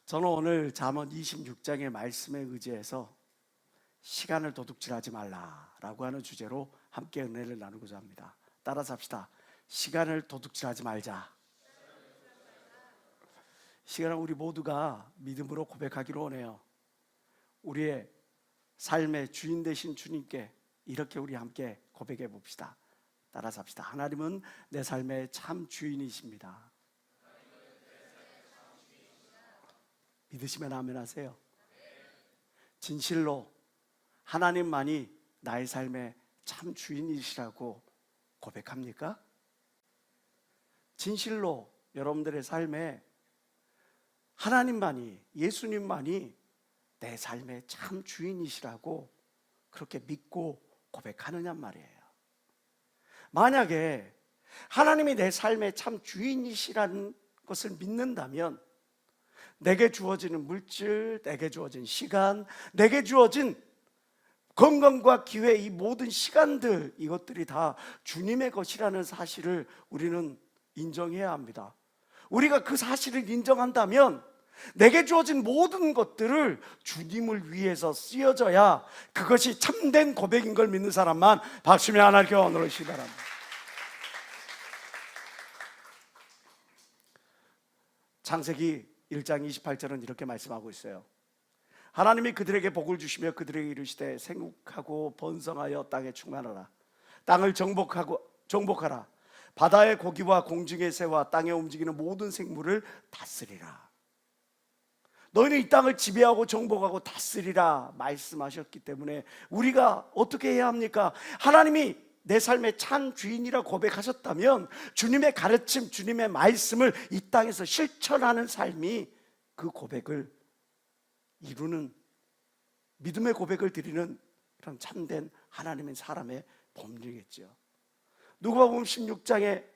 저는 오늘 잠언 26장의 말씀에 의지해서 시간을 도둑질하지 말라라고 하는 주제로 함께 은혜를 나누고자 합니다. 따라서 합시다. 시간을 도둑질하지 말자. 시간은 우리 모두가 믿음으로 고백하기로 원해요. 우리의 삶의 주인 되신 주님께 이렇게 우리 함께 고백해 봅시다. 따라서 합시다. 하나님은 내 삶의 참 주인이십니다. 믿으시면 아멘 하세요. 진실로 하나님만이 나의 삶의 참 주인이시라고 고백합니까? 진실로 여러분들의 삶에 하나님만이, 예수님만이 내 삶의 참 주인이시라고 그렇게 믿고 고백하느냐 말이에요. 만약에 하나님이 내 삶의 참 주인이시라는 것을 믿는다면 내게 주어지는 물질, 내게 주어진 시간, 내게 주어진 건강과 기회, 이 모든 시간들, 이것들이 다 주님의 것이라는 사실을 우리는 인정해야 합니다. 우리가 그 사실을 인정한다면 내게 주어진 모든 것들을 주님을 위해서 쓰여져야 그것이 참된 고백인 걸 믿는 사람만 박수며 하나님께 원하시기 바랍니다. 창세기 1장 28절은 이렇게 말씀하고 있어요. 하나님이 그들에게 복을 주시며 그들에게 이르시되 생육하고 번성하여 땅에 충만하라. 땅을 정복하라. 바다의 고기와 공중의 새와 땅에 움직이는 모든 생물을 다스리라. 너희는 이 땅을 지배하고 정복하고 다스리라 말씀하셨기 때문에 우리가 어떻게 해야 합니까? 하나님이 내 삶의 참 주인이라 고백하셨다면 주님의 가르침, 주님의 말씀을 이 땅에서 실천하는 삶이 그 고백을 이루는, 믿음의 고백을 드리는 그런 참된 하나님의 사람의 법률이겠죠. 누가복음 16장에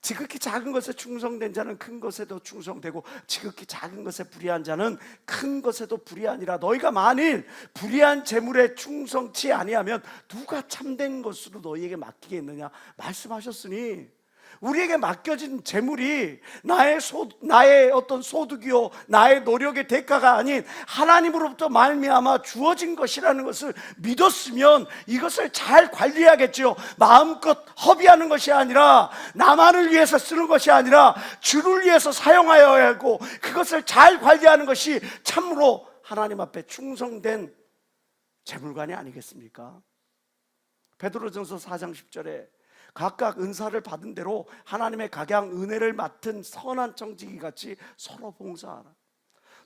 지극히 작은 것에 충성된 자는 큰 것에도 충성되고 지극히 작은 것에 불의한 자는 큰 것에도 불의하니라. 너희가 만일 불의한 재물에 충성치 아니하면 누가 참된 것으로 너희에게 맡기겠느냐 말씀하셨으니, 우리에게 맡겨진 재물이 나의 어떤 소득이요, 나의 노력의 대가가 아닌 하나님으로부터 말미암아 주어진 것이라는 것을 믿었으면 이것을 잘 관리하겠지요. 마음껏 허비하는 것이 아니라, 나만을 위해서 쓰는 것이 아니라 주를 위해서 사용하여야 하고, 그것을 잘 관리하는 것이 참으로 하나님 앞에 충성된 재물관이 아니겠습니까? 베드로전서 4장 10절에 각각 은사를 받은 대로 하나님의 각양 은혜를 맡은 선한 청지기 같이 서로 봉사하라.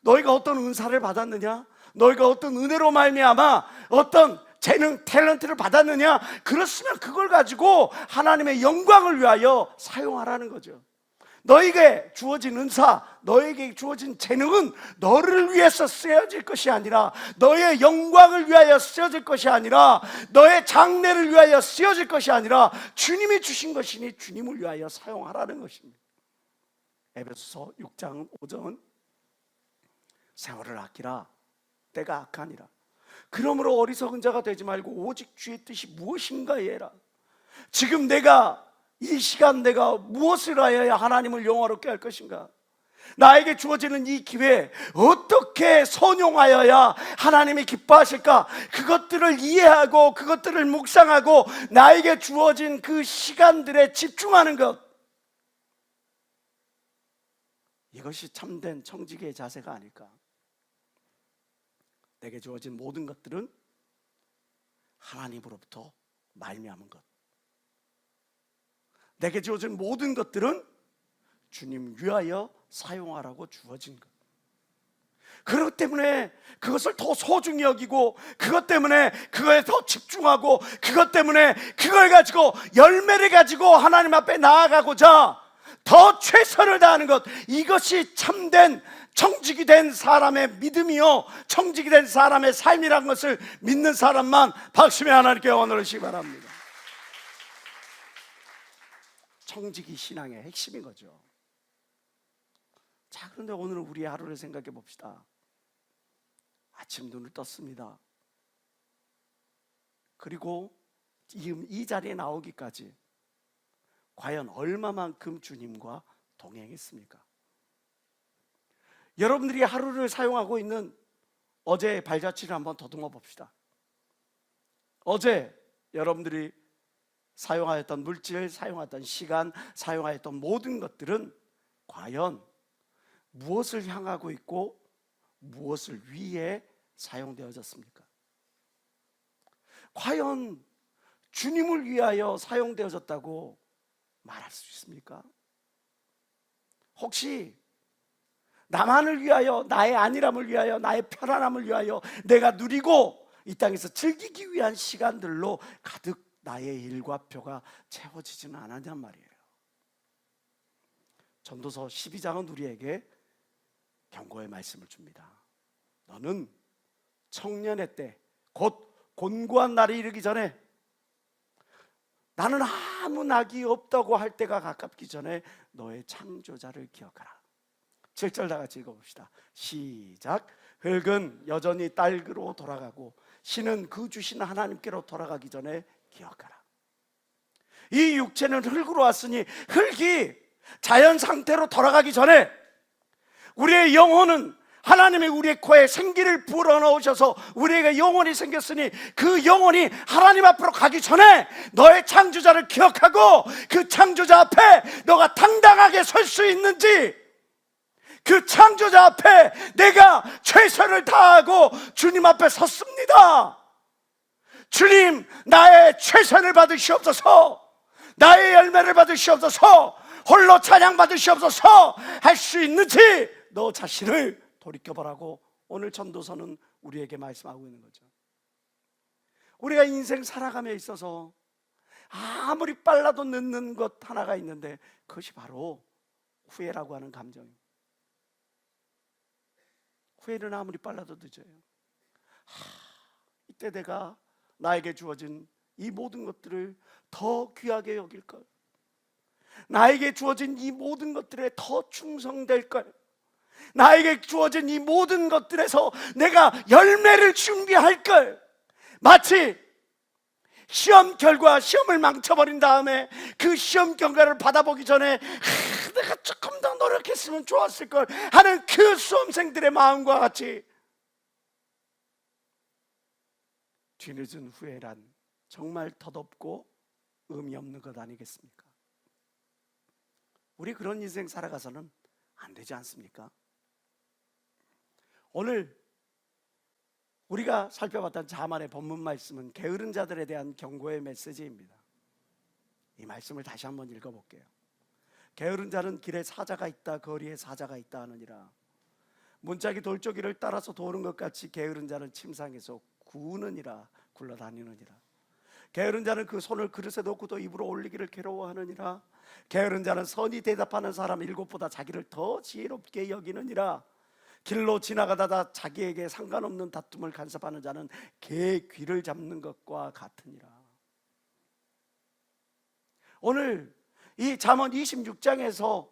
너희가 어떤 은사를 받았느냐? 너희가 어떤 은혜로 말미암아 어떤 재능, 탤런트를 받았느냐? 그렇으면 그걸 가지고 하나님의 영광을 위하여 사용하라는 거죠. 너에게 주어진 은사, 너에게 주어진 재능은 너를 위해서 쓰여질 것이 아니라, 너의 영광을 위하여 쓰여질 것이 아니라, 너의 장래를 위하여 쓰여질 것이 아니라 주님이 주신 것이니 주님을 위하여 사용하라는 것입니다. 에베소서 6장 5절 세월을 아끼라. 때가 악하니라. 그러므로 어리석은 자가 되지 말고 오직 주의 뜻이 무엇인가 해라. 지금 이 시간 내가 무엇을 하여야 하나님을 영화롭게 할 것인가? 나에게 주어지는 이 기회 어떻게 선용하여야 하나님이 기뻐하실까? 그것들을 이해하고 그것들을 묵상하고 나에게 주어진 그 시간들에 집중하는 것, 이것이 참된 청지기의 자세가 아닐까? 내게 주어진 모든 것들은 하나님으로부터 말미암은 것, 내게 주어진 모든 것들은 주님 위하여 사용하라고 주어진 것. 그렇기 때문에 그것을 더 소중히 여기고, 그것 때문에 그거에 더 집중하고, 그것 때문에 그걸 가지고 열매를 가지고 하나님 앞에 나아가고자 더 최선을 다하는 것, 이것이 참된 청지기 된 사람의 믿음이요, 청지기 된 사람의 삶이라는 것을 믿는 사람만 박수며 하나님께 원하시기 바랍니다. 청지기 신앙의 핵심인 거죠. 자, 그런데 오늘은 우리의 하루를 생각해 봅시다. 아침 눈을 떴습니다. 그리고 이 자리에 나오기까지 과연 얼마만큼 주님과 동행했습니까? 여러분들이 하루를 사용하고 있는 어제의 발자취를 한번 더듬어 봅시다. 어제 여러분들이 사용하였던 물질, 사용하였던 시간, 사용하였던 모든 것들은 과연 무엇을 향하고 있고 무엇을 위해 사용되어졌습니까? 과연 주님을 위하여 사용되어졌다고 말할 수 있습니까? 혹시 나만을 위하여, 나의 안일함을 위하여, 나의 편안함을 위하여 내가 누리고 이 땅에서 즐기기 위한 시간들로 가득 나의 일과 표가 채워지지는 않았냔 말이에요. 전도서 12장은 우리에게 경고의 말씀을 줍니다. 너는 청년의 때, 곧 곤고한 날이 이르기 전에, 나는 아무 낙이 없다고 할 때가 가깝기 전에 너의 창조자를 기억하라. 7절 다 같이 읽어봅시다. 시작. 흙은 여전히 딸그로 돌아가고 신은 그 주신 하나님께로 돌아가기 전에 기억하라. 이 육체는 흙으로 왔으니 흙이 자연 상태로 돌아가기 전에 우리의 영혼은 하나님이 우리의 코에 생기를 불어넣으셔서 우리에게 영혼이 생겼으니 그 영혼이 하나님 앞으로 가기 전에 너의 창조자를 기억하고 그 창조자 앞에 너가 당당하게 설 수 있는지, 그 창조자 앞에 내가 최선을 다하고 주님 앞에 섰습니다, 주님 나의 최선을 받으시옵소서, 나의 열매를 받으시옵소서, 홀로 찬양 받으시옵소서 할 수 있는지 너 자신을 돌이켜보라고 오늘 전도서는 우리에게 말씀하고 있는 거죠. 우리가 인생 살아감에 있어서 아무리 빨라도 늦는 것 하나가 있는데 그것이 바로 후회라고 하는 감정입니다. 후회는 아무리 빨라도 늦어요. 이때 내가 나에게 주어진 이 모든 것들을 더 귀하게 여길걸, 나에게 주어진 이 모든 것들에 더 충성될걸, 나에게 주어진 이 모든 것들에서 내가 열매를 준비할걸. 마치 시험 결과, 시험을 망쳐버린 다음에 그 시험 결과를 받아보기 전에 내가 조금 더 노력했으면 좋았을걸 하는 그 수험생들의 마음과 같이 뒤늦은 후회란 정말 덧없고 의미 없는 것 아니겠습니까? 우리 그런 인생 살아가서는 안 되지 않습니까? 오늘 우리가 살펴봤던 자만의 본문 말씀은 게으른 자들에 대한 경고의 메시지입니다. 이 말씀을 다시 한번 읽어볼게요. 게으른 자는 길에 사자가 있다, 거리에 사자가 있다 하느니라. 문짝이 돌조기를 따라서 도는 것 같이 게으른 자는 침상에서 구느니라, 굴러다니느니라. 게으른 자는 그 손을 그릇에 넣고 또 입으로 올리기를 괴로워하느니라. 게으른 자는 선히 대답하는 사람 일곱보다 자기를 더 지혜롭게 여기느니라. 길로 지나가다가 자기에게 상관없는 다툼을 간섭하는 자는 개 귀를 잡는 것과 같으니라. 오늘 이 잠언 26장에서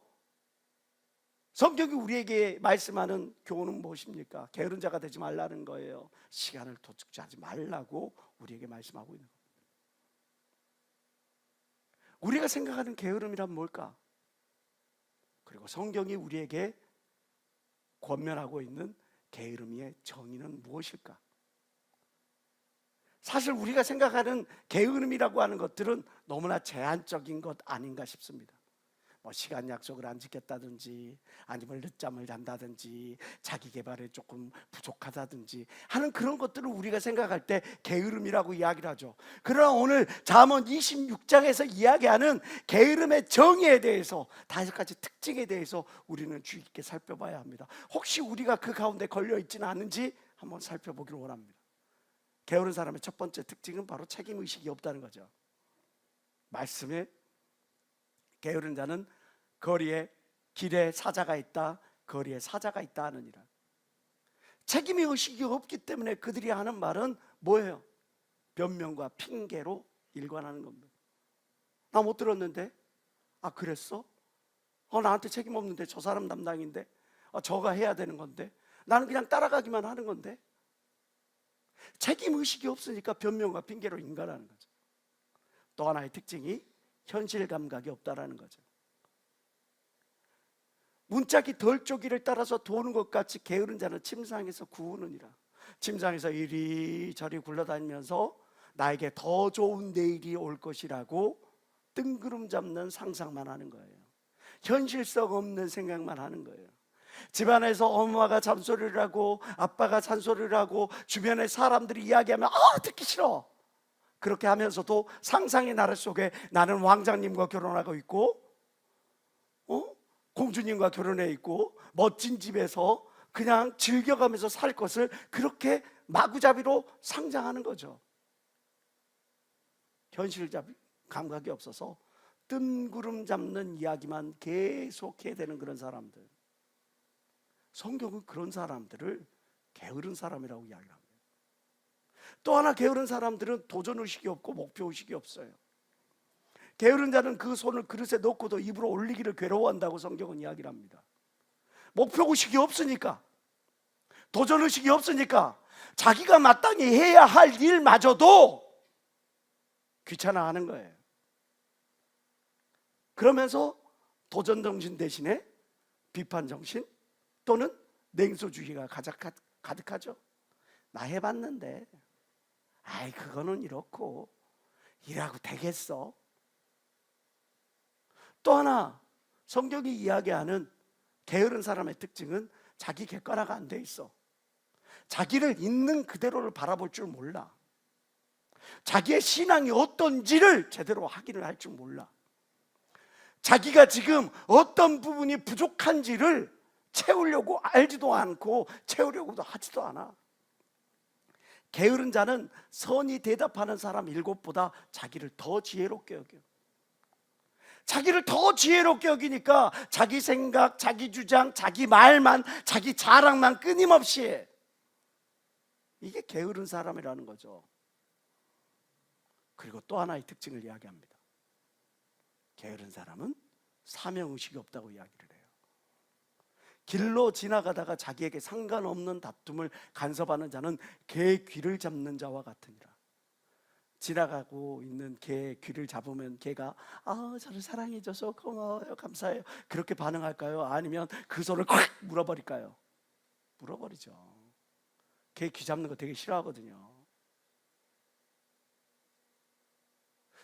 성경이 우리에게 말씀하는 교훈은 무엇입니까? 게으른 자가 되지 말라는 거예요. 시간을 도축하지 말라고 우리에게 말씀하고 있는 겁니다. 우리가 생각하는 게으름이란 뭘까? 그리고 성경이 우리에게 권면하고 있는 게으름의 정의는 무엇일까? 사실 우리가 생각하는 게으름이라고 하는 것들은 너무나 제한적인 것 아닌가 싶습니다. 뭐 시간 약속을 안 지켰다든지, 아니면 늦잠을 잔다든지, 자기 개발에 조금 부족하다든지 하는 그런 것들을 우리가 생각할 때 게으름이라고 이야기를 하죠. 그러나 오늘 잠언 26장에서 이야기하는 게으름의 정의에 대해서, 5가지 특징에 대해서 우리는 주의 깊게 살펴봐야 합니다. 혹시 우리가 그 가운데 걸려 있지는 않은지 한번 살펴보기를 원합니다. 게으른 사람의 첫 번째 특징은 바로 책임의식이 없다는 거죠. 말씀에 게으른 자는 길에 사자가 있다, 거리에 사자가 있다 하느니라. 책임의 의식이 없기 때문에 그들이 하는 말은 뭐예요? 변명과 핑계로 일관하는 겁니다. 나 못 들었는데? 아 그랬어? 나한테 책임 없는데, 저 사람 담당인데, 저가 해야 되는 건데, 나는 그냥 따라가기만 하는 건데. 책임 의식이 없으니까 변명과 핑계로 인간하는 거죠. 또 하나의 특징이 현실 감각이 없다라는 거죠. 문짝이 덜쪽이를 따라서 도는 것 같이 게으른 자는 침상에서 구우느니라. 침상에서 이리저리 굴러다니면서 나에게 더 좋은 내일이 올 것이라고 뜬구름 잡는 상상만 하는 거예요. 현실성 없는 생각만 하는 거예요. 집안에서 엄마가 잔소리를 하고 아빠가 잔소리를 하고 주변의 사람들이 이야기하면 듣기 싫어. 그렇게 하면서도 상상의 나라 속에 나는 왕자님과 결혼하고 있고 공주님과 결혼해 있고 멋진 집에서 그냥 즐겨가면서 살 것을 그렇게 마구잡이로 상상하는 거죠. 현실 감각이 없어서 뜬구름 잡는 이야기만 계속해야 되는 그런 사람들. 성경은 그런 사람들을 게으른 사람이라고 이야기합니다. 또 하나, 게으른 사람들은 도전의식이 없고 목표의식이 없어요. 게으른 자는 그 손을 그릇에 넣고도 입으로 올리기를 괴로워한다고 성경은 이야기를 합니다. 목표의식이 없으니까, 도전의식이 없으니까 자기가 마땅히 해야 할 일마저도 귀찮아하는 거예요. 그러면서 도전정신 대신에 비판정신 또는 냉소주의가 가득하죠. 나 해봤는데 그거는 이렇고 이라고 되겠어. 또 하나, 성경이 이야기하는 게으른 사람의 특징은 자기 객관화가 안 돼 있어. 자기를 있는 그대로를 바라볼 줄 몰라. 자기의 신앙이 어떤지를 제대로 확인을 할 줄 몰라. 자기가 지금 어떤 부분이 부족한지를 채우려고 알지도 않고 채우려고도 하지도 않아. 게으른 자는 선이 대답하는 사람 7보다 자기를 더 지혜롭게 여겨. 자기를 더 지혜롭게 여기니까 자기 생각, 자기 주장, 자기 말만, 자기 자랑만 끊임없이 해. 이게 게으른 사람이라는 거죠. 그리고 또 하나의 특징을 이야기합니다. 게으른 사람은 사명의식이 없다고 이야기를 해요. 길로 지나가다가 자기에게 상관없는 다툼을 간섭하는 자는 개의 귀를 잡는 자와 같으니라. 지나가고 있는 개의 귀를 잡으면 개가 저를 사랑해줘서 고마워요, 감사해요, 그렇게 반응할까요? 아니면 그 손을 콱 물어버릴까요? 물어버리죠. 개 귀 잡는 거 되게 싫어하거든요.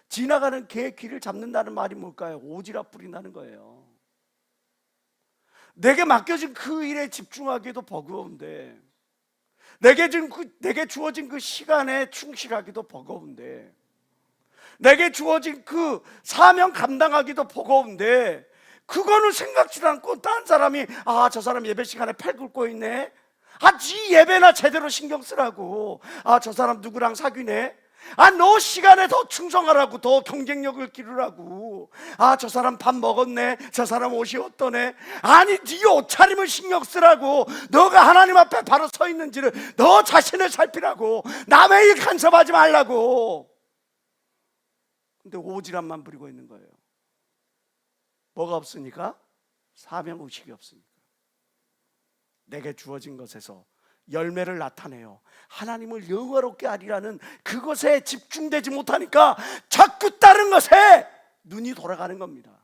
지나가는 개의 귀를 잡는다는 말이 뭘까요? 오지랖 부린다는 거예요. 내게 맡겨진 그 일에 집중하기도 버거운데, 내게 주어진 그 시간에 충실하기도 버거운데, 내게 주어진 그 사명 감당하기도 버거운데, 그거는 생각지도 않고 딴 사람이 저 사람 예배 시간에 팔 긁고 있네, 지 예배나 제대로 신경 쓰라고, 저 사람 누구랑 사귀네, 너 시간에 더 충성하라고, 더 경쟁력을 기르라고, 저 사람 밥 먹었네, 저 사람 옷이 어떠네, 네 옷차림을 신경 쓰라고, 너가 하나님 앞에 바로 서 있는지를 너 자신을 살피라고, 남의 일 간섭하지 말라고. 근데 오지랖만 부리고 있는 거예요. 뭐가 없으니까? 사명의식이 없으니까. 내게 주어진 것에서 열매를 나타내요 하나님을 영화롭게 하리라는 그것에 집중되지 못하니까 자꾸 다른 것에 눈이 돌아가는 겁니다.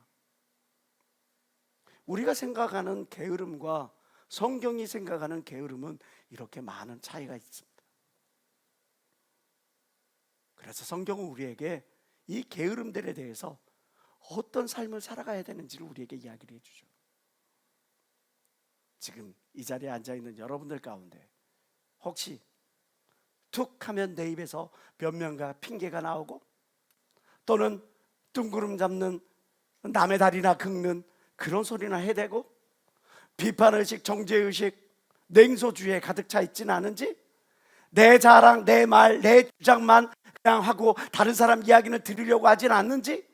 우리가 생각하는 게으름과 성경이 생각하는 게으름은 이렇게 많은 차이가 있습니다. 그래서 성경은 우리에게 이 게으름들에 대해서 어떤 삶을 살아가야 되는지를 우리에게 이야기를 해주죠. 지금 이 자리에 앉아있는 여러분들 가운데 혹시 툭 하면 내 입에서 변명과 핑계가 나오고, 또는 뜬구름 잡는, 남의 다리나 긁는 그런 소리나 해대고, 비판의식, 정죄의식, 냉소주의에 가득 차 있지는 않은지, 내 자랑, 내 말, 내 주장만 그냥 하고 다른 사람 이야기는 들으려고 하진 않는지,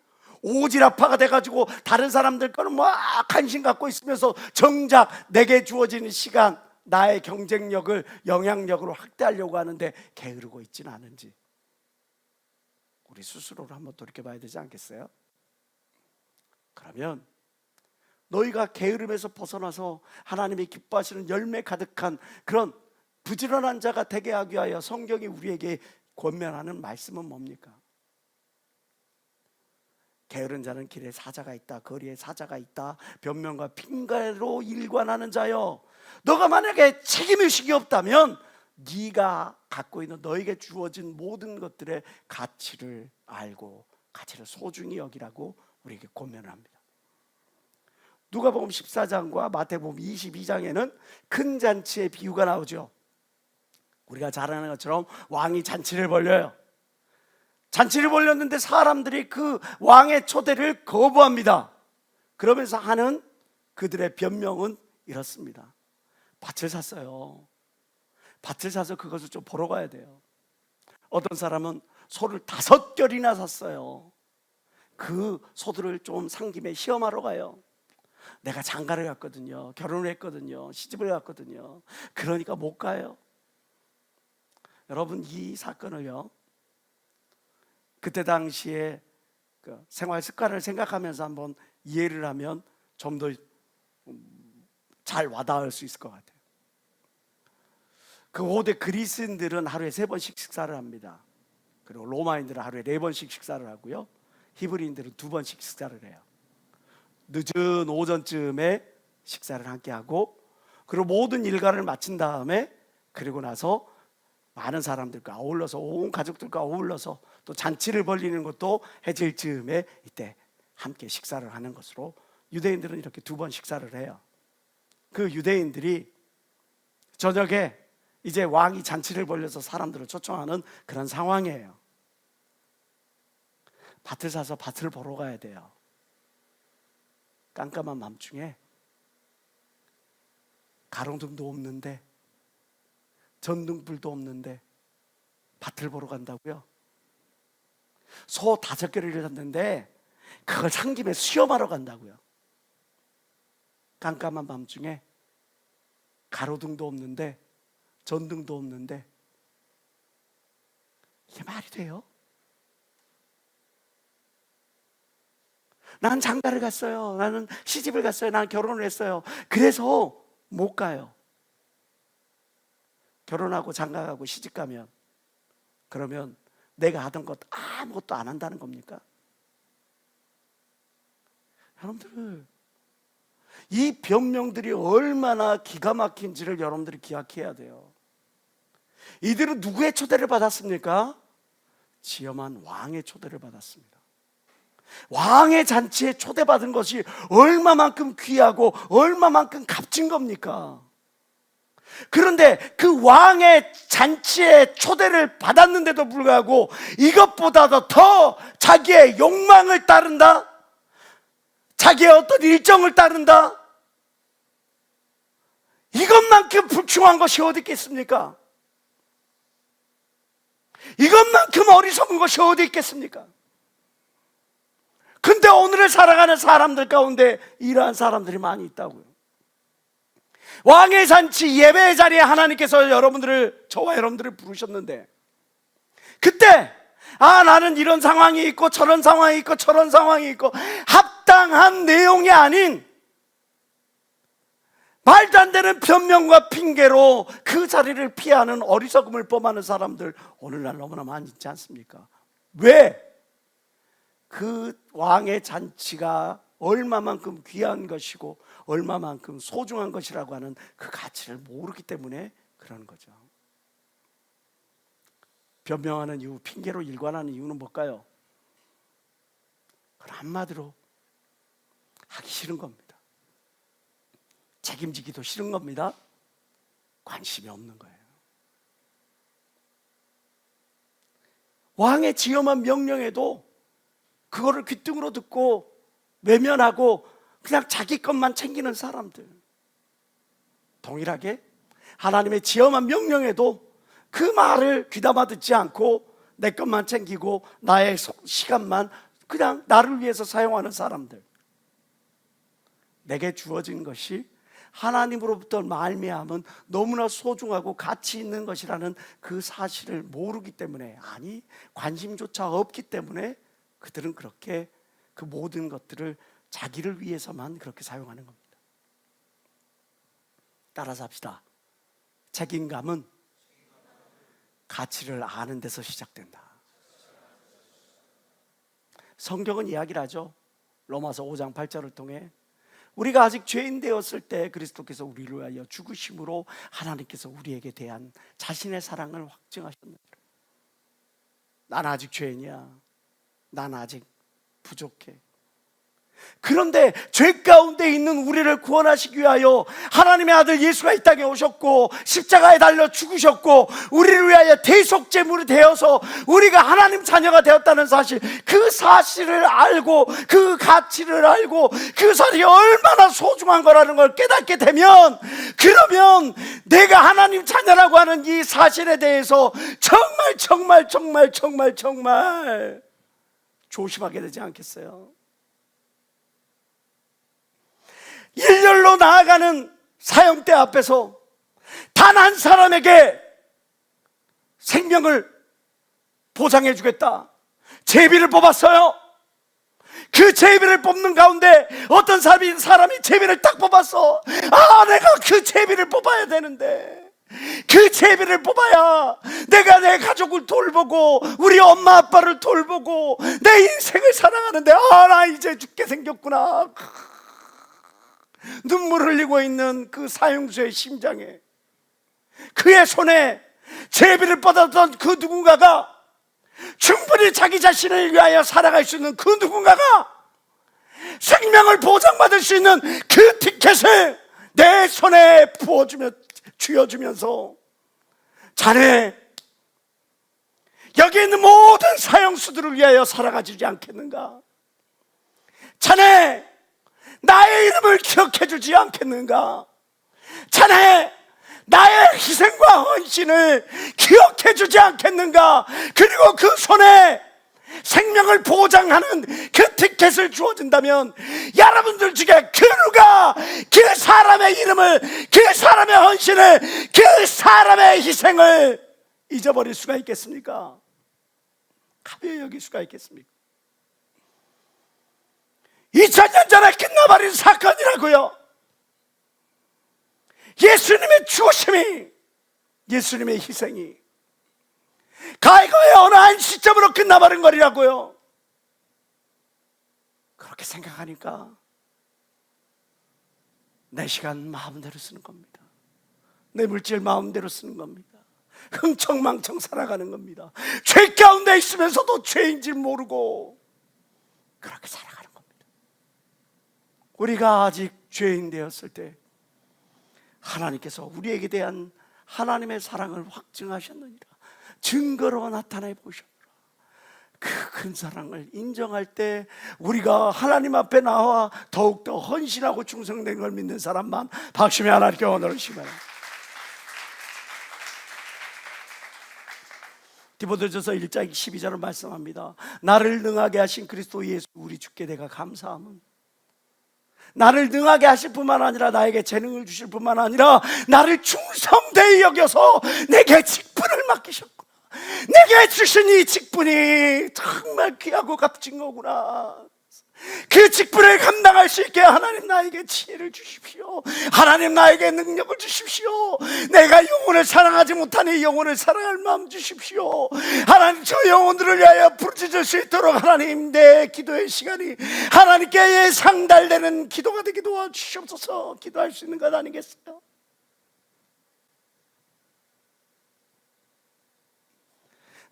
오지랖파가 돼가지고 다른 사람들 거는 막 관심 갖고 있으면서 정작 내게 주어지는 시간, 나의 경쟁력을 영향력으로 확대하려고 하는데 게으르고 있지는 않은지, 우리 스스로를 한번 돌이켜봐야 되지 않겠어요? 그러면 너희가 게으름에서 벗어나서 하나님이 기뻐하시는 열매 가득한 그런 부지런한 자가 되게 하기 위하여 성경이 우리에게 권면하는 말씀은 뭡니까? 게으른 자는 길에 사자가 있다, 거리에 사자가 있다, 변명과 핑계로 일관하는 자여, 너가 만약에 책임의식이 없다면 네가 갖고 있는 너에게 주어진 모든 것들의 가치를 알고 가치를 소중히 여기라고 우리에게 권면을 합니다. 누가복음 14장과 마태복음 22장에는 큰 잔치의 비유가 나오죠. 우리가 잘 아는 것처럼 왕이 잔치를 벌려요. 잔치를 벌렸는데 사람들이 그 왕의 초대를 거부합니다. 그러면서 하는 그들의 변명은 이렇습니다. 밭을 샀어요. 밭을 사서 그것을 좀 보러 가야 돼요. 어떤 사람은 소를 5결이나 샀어요. 그 소들을 좀 산 김에 시험하러 가요. 내가 장가를 갔거든요. 결혼을 했거든요. 시집을 갔거든요. 그러니까 못 가요. 여러분, 이 사건을요, 그때 당시에 그 생활 습관을 생각하면서 한번 이해를 하면 좀 더 잘 와닿을 수 있을 것 같아요. 그 고대 그리스인들은 하루에 3번씩 식사를 합니다. 그리고 로마인들은 하루에 4번씩 식사를 하고요, 히브리인들은 2번씩 식사를 해요. 늦은 오전쯤에 식사를 함께 하고, 그리고 모든 일과를 마친 다음에 그리고 나서 많은 사람들과 어울러서, 온 가족들과 어울러서 또 잔치를 벌리는 것도 해질 즈음에 이때 함께 식사를 하는 것으로 유대인들은 이렇게 2번 식사를 해요. 그 유대인들이 저녁에 이제 왕이 잔치를 벌려서 사람들을 초청하는 그런 상황이에요. 밭을 사서 밭을 보러 가야 돼요. 깜깜한 밤중에 가로등도 없는데, 전등불도 없는데 밭을 보러 간다고요? 소 5결을 샀는데 그걸 산 김에 수염하러 간다고요? 깜깜한 밤중에 가로등도 없는데 전등도 없는데, 이게 말이 돼요? 나는 장가를 갔어요. 나는 시집을 갔어요. 나는 결혼을 했어요. 그래서 못 가요. 결혼하고 장가가고 시집가면 그러면 내가 하던 것 아무것도 안 한다는 겁니까? 여러분들, 이 변명들이 얼마나 기가 막힌지를 여러분들이 기억해야 돼요. 이들은 누구의 초대를 받았습니까? 지엄한 왕의 초대를 받았습니다. 왕의 잔치에 초대받은 것이 얼마만큼 귀하고 얼마만큼 값진 겁니까? 그런데 그 왕의 잔치에 초대를 받았는데도 불구하고 이것보다도 더 자기의 욕망을 따른다? 자기의 어떤 일정을 따른다? 이것만큼 불충한 것이 어디 있겠습니까? 이것만큼 어리석은 것이 어디 있겠습니까? 근데 오늘을 살아가는 사람들 가운데 이러한 사람들이 많이 있다고요. 왕의 잔치 예배의 자리에 하나님께서 저와 여러분들을 부르셨는데, 그때 나는 이런 상황이 있고 저런 상황이 있고 저런 상황이 있고 합당한 내용이 아닌 말도 안 되는 변명과 핑계로 그 자리를 피하는 어리석음을 범하는 사람들 오늘날 너무나 많이 있지 않습니까? 왜? 그 왕의 잔치가 얼마만큼 귀한 것이고 얼마만큼 소중한 것이라고 하는 그 가치를 모르기 때문에 그러는 거죠. 변명하는 이유, 핑계로 일관하는 이유는 뭘까요? 그건 한마디로 하기 싫은 겁니다. 책임지기도 싫은 겁니다. 관심이 없는 거예요. 왕의 지엄한 명령에도 그거를 귓등으로 듣고 외면하고 그냥 자기 것만 챙기는 사람들, 동일하게 하나님의 지엄한 명령에도 그 말을 귀담아 듣지 않고 내 것만 챙기고 나의 시간만 그냥 나를 위해서 사용하는 사람들, 내게 주어진 것이 하나님으로부터 말미암은 너무나 소중하고 가치 있는 것이라는 그 사실을 모르기 때문에, 아니 관심조차 없기 때문에 그들은 그렇게 그 모든 것들을 자기를 위해서만 그렇게 사용하는 겁니다. 따라서 합시다. 책임감은 가치를 아는 데서 시작된다. 성경은 이야기를 하죠. 로마서 5장 8절을 통해 우리가 아직 죄인 되었을 때 그리스도께서 우리를 위하여 죽으심으로 하나님께서 우리에게 대한 자신의 사랑을 확증하셨느니라. 난 아직 죄인이야. 난 아직 부족해. 그런데 죄 가운데 있는 우리를 구원하시기 위하여 하나님의 아들 예수가 이 땅에 오셨고 십자가에 달려 죽으셨고 우리를 위하여 대속제물이 되어서 우리가 하나님 자녀가 되었다는 사실, 그 사실을 알고 그 가치를 알고 그 사실이 얼마나 소중한 거라는 걸 깨닫게 되면, 그러면 내가 하나님 자녀라고 하는 이 사실에 대해서 정말 조심하게 되지 않겠어요? 일렬로 나아가는 사형대 앞에서 단 한 사람에게 생명을 보장해 주겠다, 제비를 뽑았어요. 그 제비를 뽑는 가운데 어떤 사람이 제비를 딱 뽑았어. 내가 그 제비를 뽑아야 되는데, 그 제비를 뽑아야 내가 내 가족을 돌보고 우리 엄마 아빠를 돌보고 내 인생을 살아가는데, 나 이제 죽게 생겼구나. 눈물 흘리고 있는 그 사형수의 심장에, 그의 손에 제비를 뻗었던 그 누군가가, 충분히 자기 자신을 위하여 살아갈 수 있는 그 누군가가 생명을 보장받을 수 있는 그 티켓을 내 손에 쥐어주면서, 자네 여기 있는 모든 사형수들을 위하여 살아가지 않겠는가? 자네 나의 이름을 기억해 주지 않겠는가? 자네 나의 희생과 헌신을 기억해 주지 않겠는가? 그리고 그 손에 생명을 보장하는 그 티켓을 주어진다면, 여러분들 중에 그 누가 그 사람의 이름을, 그 사람의 헌신을, 그 사람의 희생을 잊어버릴 수가 있겠습니까? 가벼이 여길 수가 있겠습니까? 2000년 전에 끝나버린 사건이라고요. 예수님의 죽으심이, 예수님의 희생이 과거의 어느 한 시점으로 끝나버린 거리라고요. 그렇게 생각하니까 내 시간 마음대로 쓰는 겁니다. 내 물질 마음대로 쓰는 겁니다. 흥청망청 살아가는 겁니다. 죄 가운데 있으면서도 죄인 줄 모르고 그렇게 살아가는 겁니다. 우리가 아직 죄인 되었을 때 하나님께서 우리에게 대한 하나님의 사랑을 확증하셨느니라. 증거로 나타내 보셨노라. 그 큰 사랑을 인정할 때 우리가 하나님 앞에 나와 더욱더 헌신하고 충성된 걸 믿는 사람만 박수며 하나님께 원하는 시간. 디모데전서 1장 12절을 말씀합니다. 나를 능하게 하신 그리스도 예수 우리 주께 내가 감사함은, 나를 능하게 하실 뿐만 아니라 나에게 재능을 주실 뿐만 아니라 나를 충성되이 여겨서 내게 직분을 맡기셨구나. 내게 주신 이 직분이 정말 귀하고 값진 거구나. 그 직분을 감당할 수 있게 하나님 나에게 지혜를 주십시오. 하나님 나에게 능력을 주십시오. 내가 영혼을 사랑하지 못하니 영혼을 사랑할 마음 주십시오. 하나님 저 영혼들을 위하여 부르짖을 수 있도록 하나님 내 기도의 시간이 하나님께 상달되는 기도가 되게 도와주시옵소서. 기도할 수 있는 것 아니겠어요?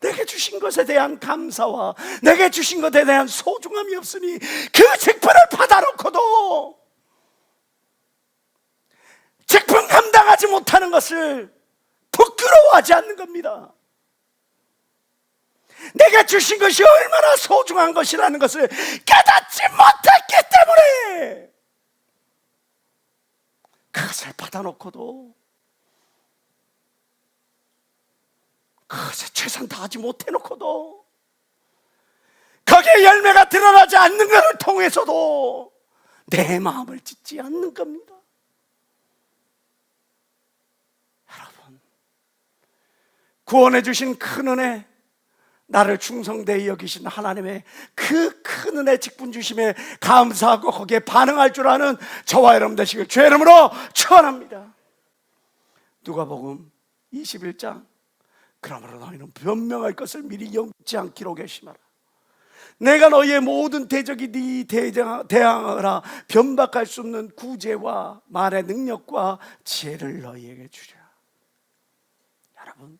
내게 주신 것에 대한 감사와 내게 주신 것에 대한 소중함이 없으니 그 직분을 받아놓고도 직분 감당하지 못하는 것을 부끄러워하지 않는 겁니다. 내가 주신 것이 얼마나 소중한 것이라는 것을 깨닫지 못했기 때문에 그것을 받아놓고도 그것에 최선 다하지 못해놓고도 거기에 열매가 드러나지 않는 것을 통해서도 내 마음을 찢지 않는 겁니다. 여러분, 구원해 주신 큰 은혜, 나를 충성되이 여기신 하나님의 그 큰 은혜 직분 주심에 감사하고 거기에 반응할 줄 아는 저와 여러분 되시길 주의 이름으로 축원합니다. 누가복음 21장 그러므로 너희는 변명할 것을 미리 염지 않기로 결심하라. 내가 너희의 모든 대적이 네 대항하라. 변박할 수 없는 구제와 말의 능력과 지혜를 너희에게 주리라. 여러분,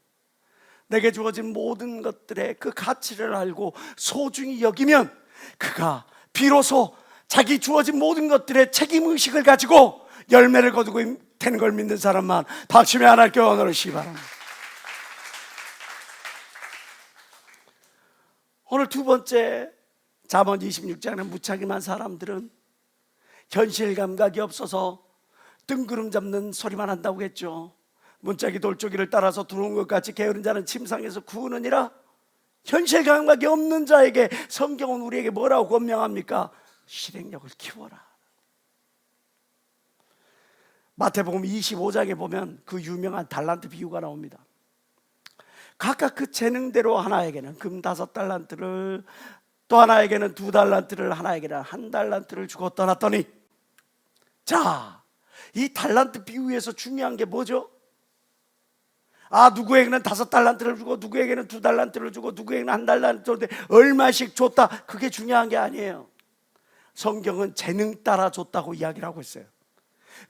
내게 주어진 모든 것들의 그 가치를 알고 소중히 여기면 그가 비로소 자기 주어진 모든 것들의 책임의식을 가지고 열매를 거두고 되는 걸 믿는 사람만 박수며 하나님께 원하는 시 바랍니다. 오늘 두 번째, 잠언 26장에 무책임한 사람들은 현실 감각이 없어서 뜬구름 잡는 소리만 한다고 했죠. 문짝이 돌조기를 따라서 들어온 것 같이 게으른 자는 침상에서 구우느니라. 현실 감각이 없는 자에게 성경은 우리에게 뭐라고 권명합니까? 실행력을 키워라. 마태복음 25장에 보면 그 유명한 달란트 비유가 나옵니다. 각각 그 재능대로 하나에게는 금 5달란트를, 또 하나에게는 2달란트를, 하나에게는 1달란트를 주고 떠났더니, 자, 이 달란트 비유에서 중요한 게 뭐죠? 누구에게는 5달란트를 주고 누구에게는 2달란트를 주고 누구에게는 1달란트 줬는데 얼마씩 줬다, 그게 중요한 게 아니에요. 성경은 재능 따라 줬다고 이야기를 하고 있어요.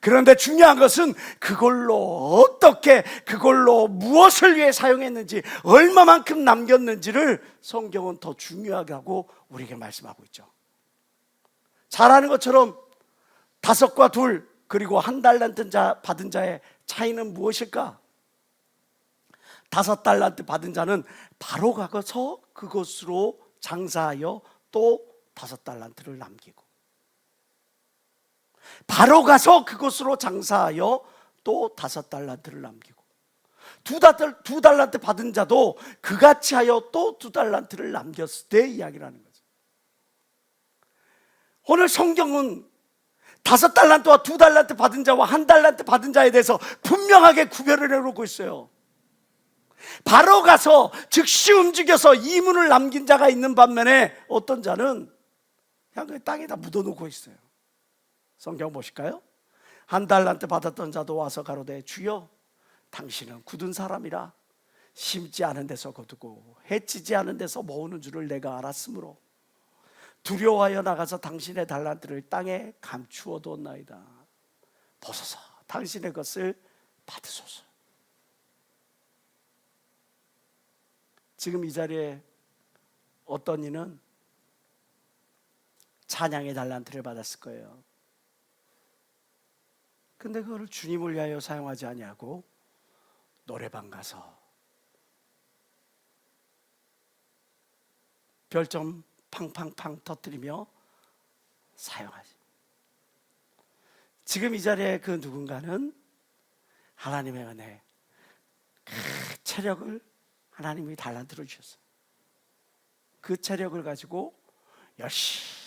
그런데 중요한 것은 그걸로 어떻게, 그걸로 무엇을 위해 사용했는지, 얼마만큼 남겼는지를 성경은 더 중요하게 하고 우리에게 말씀하고 있죠. 잘 아는 것처럼 5과 2 그리고 1달란트 받은 자의 차이는 무엇일까? 5달란트 받은 자는 바로 가서 그것으로 장사하여 또 5달란트를 남기고, 바로 가서 그것으로 장사하여 또 5달란트를 남기고, 2달란트 받은 자도 그같이 하여 또 2달란트를 남겼을 때 이야기를 하는 거죠. 오늘 성경은 5달란트와 2달란트 받은 자와 1달란트 받은 자에 대해서 분명하게 구별을 해놓고 있어요. 바로 가서 즉시 움직여서 이문을 남긴 자가 있는 반면에 어떤 자는 그냥 그 땅에다 묻어놓고 있어요. 성경 보실까요? 1달란트 받았던 자도 와서 가로되, 주여, 당신은 굳은 사람이라 심지 않은 데서 거두고 해치지 않은 데서 모으는 줄을 내가 알았으므로 두려워하여 나가서 당신의 달란트를 땅에 감추어 두었나이다. 보소서, 당신의 것을 받으소서. 지금 이 자리에 어떤 이는 찬양의 달란트를 받았을 거예요. 근데 그거를 주님을 위하여 사용하지 아니하고 노래방 가서 별점 팡팡팡 터뜨리며 사용하지. 지금 이 자리에 그 누군가는 하나님의 은혜, 그 체력을 하나님이 달란트로 주셨어요. 그 체력을 가지고 열심히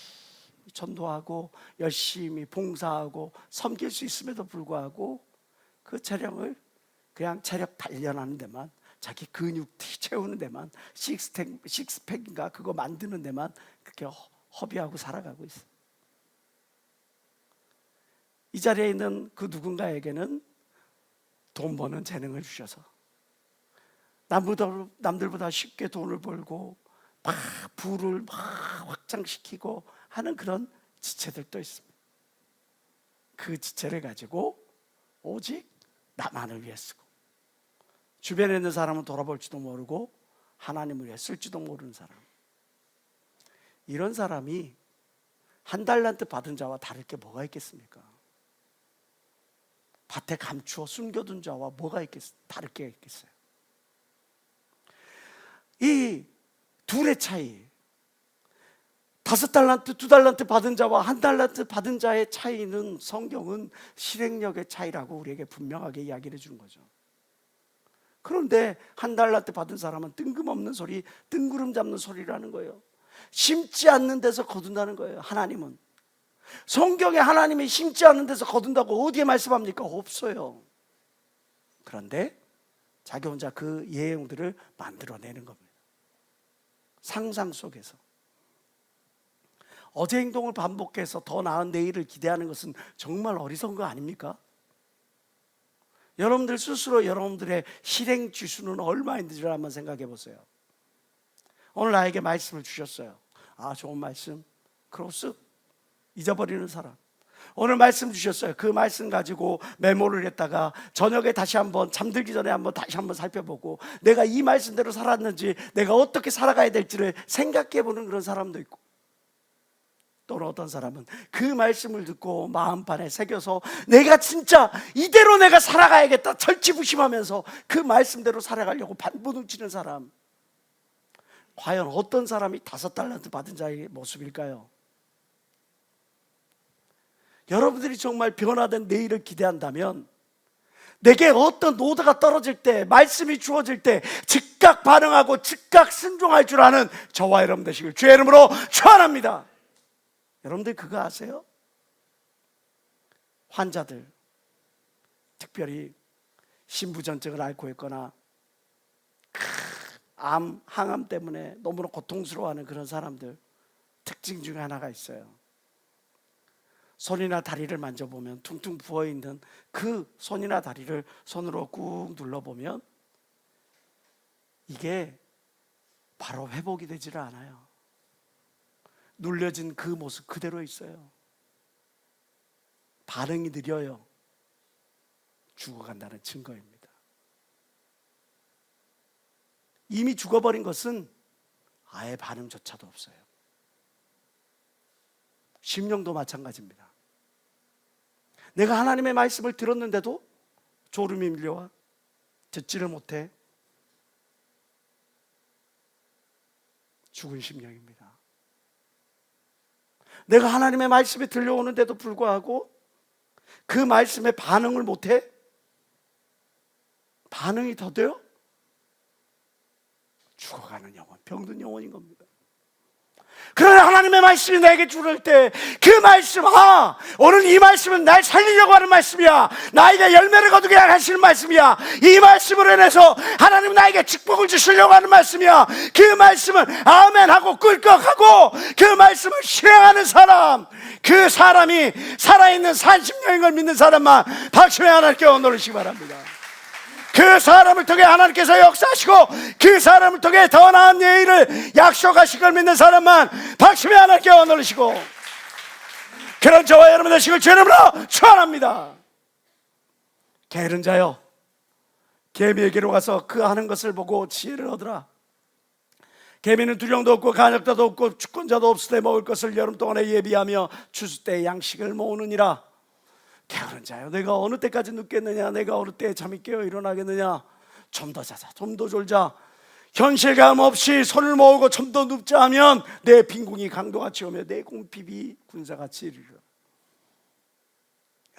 전도하고 열심히 봉사하고 섬길 수 있음에도 불구하고 그 체력을 그냥 체력 단련하는 데만, 자기 근육 채우는 데만, 식스팩인가 그거 만드는 데만 그렇게 허비하고 살아가고 있어요. 이 자리에 있는 그 누군가에게는 돈 버는 재능을 주셔서 남들보다 쉽게 돈을 벌고 막 부를 막 확장시키고 하는 그런 지체들도 있습니다. 그 지체를 가지고 오직 나만을 위해 쓰고, 주변에 있는 사람은 돌아볼지도 모르고 하나님을 위해 쓸지도 모르는 사람, 이런 사람이 1달란트 받은 자와 다를 게 뭐가 있겠습니까? 밭에 감추어 숨겨둔 자와 뭐가 다를 게 있겠어요? 이 둘의 차이, 5달란트, 2달란트 받은 자와 1달란트 받은 자의 차이는 성경은 실행력의 차이라고 우리에게 분명하게 이야기를 해주는 거죠. 그런데 1달란트 받은 사람은 뜬금없는 소리, 뜬구름 잡는 소리라는 거예요. 심지 않는 데서 거둔다는 거예요. 하나님은, 성경에 하나님이 심지 않는 데서 거둔다고 어디에 말씀합니까? 없어요. 그런데 자기 혼자 그 예형들을 만들어내는 겁니다. 상상 속에서. 어제 행동을 반복해서 더 나은 내일을 기대하는 것은 정말 어리석은 거 아닙니까? 여러분들 스스로 여러분들의 실행 지수는 얼마인지를 한번 생각해 보세요. 오늘 나에게 말씀을 주셨어요. 아, 좋은 말씀. 그러고 쓱 잊어버리는 사람. 오늘 말씀 주셨어요. 그 말씀 가지고 메모를 했다가 저녁에 다시 한번 잠들기 전에 다시 한번 살펴보고 내가 이 말씀대로 살았는지, 내가 어떻게 살아가야 될지를 생각해보는 그런 사람도 있고, 또는 어떤 사람은 그 말씀을 듣고 마음판에 새겨서 내가 진짜 이대로 내가 살아가야겠다 절치부심하면서 그 말씀대로 살아가려고 반부둥치는 사람. 과연 어떤 사람이 5달란트 받은 자의 모습일까요? 여러분들이 정말 변화된 내일을 기대한다면 내게 어떤 노드가 떨어질 때, 말씀이 주어질 때 즉각 반응하고 즉각 순종할 줄 아는 저와 여러분 되시길 주의 이름으로 축원합니다. 여러분들 그거 아세요? 환자들, 특별히 신부전증을 앓고 있거나 암, 항암 때문에 너무나 고통스러워하는 그런 사람들 특징 중에 하나가 있어요. 손이나 다리를 만져보면 퉁퉁 부어있는 그 손이나 다리를 손으로 꾹 눌러보면 이게 바로 회복이 되지를 않아요. 눌려진 그 모습 그대로 있어요. 반응이 느려요. 죽어간다는 증거입니다. 이미 죽어버린 것은 아예 반응조차도 없어요. 심령도 마찬가지입니다. 내가 하나님의 말씀을 들었는데도 졸음이 밀려와 듣지를 못해 죽은 심령입니다. 내가 하나님의 말씀이 들려오는데도 불구하고 그 말씀에 반응을 못해 반응이 더뎌요? 죽어가는 영혼, 병든 영혼인 겁니다. 그러나 하나님의 말씀이 내게 주를 때 그 말씀, 오늘 이 말씀은 날 살리려고 하는 말씀이야, 나에게 열매를 거두게 하시는 말씀이야, 이 말씀으로 인해서 하나님 나에게 축복을 주시려고 하는 말씀이야, 그 말씀은 아멘하고 꿀꺽하고 그 말씀을 실행하는 사람, 그 사람이 살아있는 산심령인 걸 믿는 사람만 박수에 하나님께 원노르시기 바랍니다. 그 사람을 통해 하나님께서 역사하시고 그 사람을 통해 더 나은 내일을 약속하실 걸 믿는 사람만 박수에 하나님께 원노르시고, 그런 저와 여러분 되시길 주의 이름으로 축원합니다. 게으른 자여, 개미에게로 가서 그 하는 것을 보고 지혜를 얻으라. 개미는 두령도 없고 간역자도 없고 주권자도 없을 때 먹을 것을 여름 동안에 예비하며 추수 때에 양식을 모으느니라. 게으른 자여, 내가 어느 때까지 눕겠느냐, 내가 어느 때에 잠이 깨어 일어나겠느냐. 좀 더 자자, 좀 더 졸자. 현실감 없이 손을 모으고 좀 더 눕자 하면 내 빈궁이 강도같이 오며 내 궁핍이 군사같이 이르리라.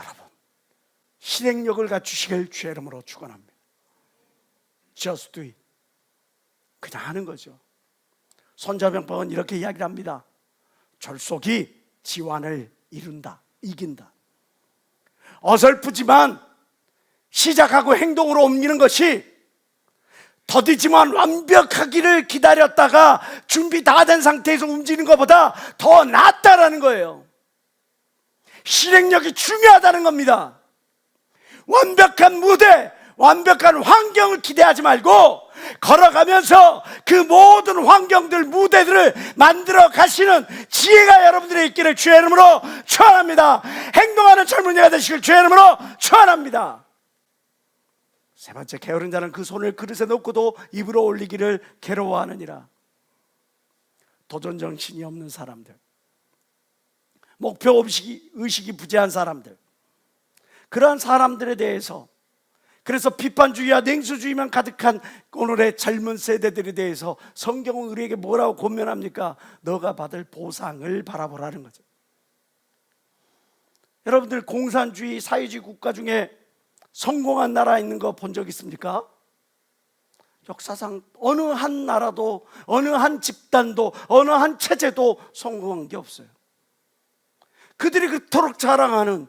여러분, 실행력을 갖추시길 주의 이름으로 축원합니다. Just do it. 그냥 하는 거죠. 손자병법은 이렇게 이야기를 합니다. 졸속이 지환을 이룬다, 이긴다. 어설프지만 시작하고 행동으로 옮기는 것이 더디지만 완벽하기를 기다렸다가 준비 다 된 상태에서 움직이는 것보다 더 낫다라는 거예요. 실행력이 중요하다는 겁니다. 완벽한 무대, 완벽한 환경을 기대하지 말고 걸어가면서 그 모든 환경들, 무대들을 만들어 가시는 지혜가 여러분들의 있기를 주의 이름으로 축원합니다. 행동하는 젊은이가 되시길 주의 이름으로 축원합니다. 세 번째, 게으른 자는 그 손을 그릇에 놓고도 입으로 올리기를 괴로워하느니라. 도전정신이 없는 사람들, 목표 의식이 부재한 사람들, 그러한 사람들에 대해서, 그래서 비판주의와 냉소주의만 가득한 오늘의 젊은 세대들에 대해서 성경은 우리에게 뭐라고 권면합니까? 너가 받을 보상을 바라보라는 거죠. 여러분들 공산주의, 사회주의 국가 중에 성공한 나라 있는 거 본 적 있습니까? 역사상 어느 한 나라도, 어느 한 집단도, 어느 한 체제도 성공한 게 없어요. 그들이 그토록 자랑하는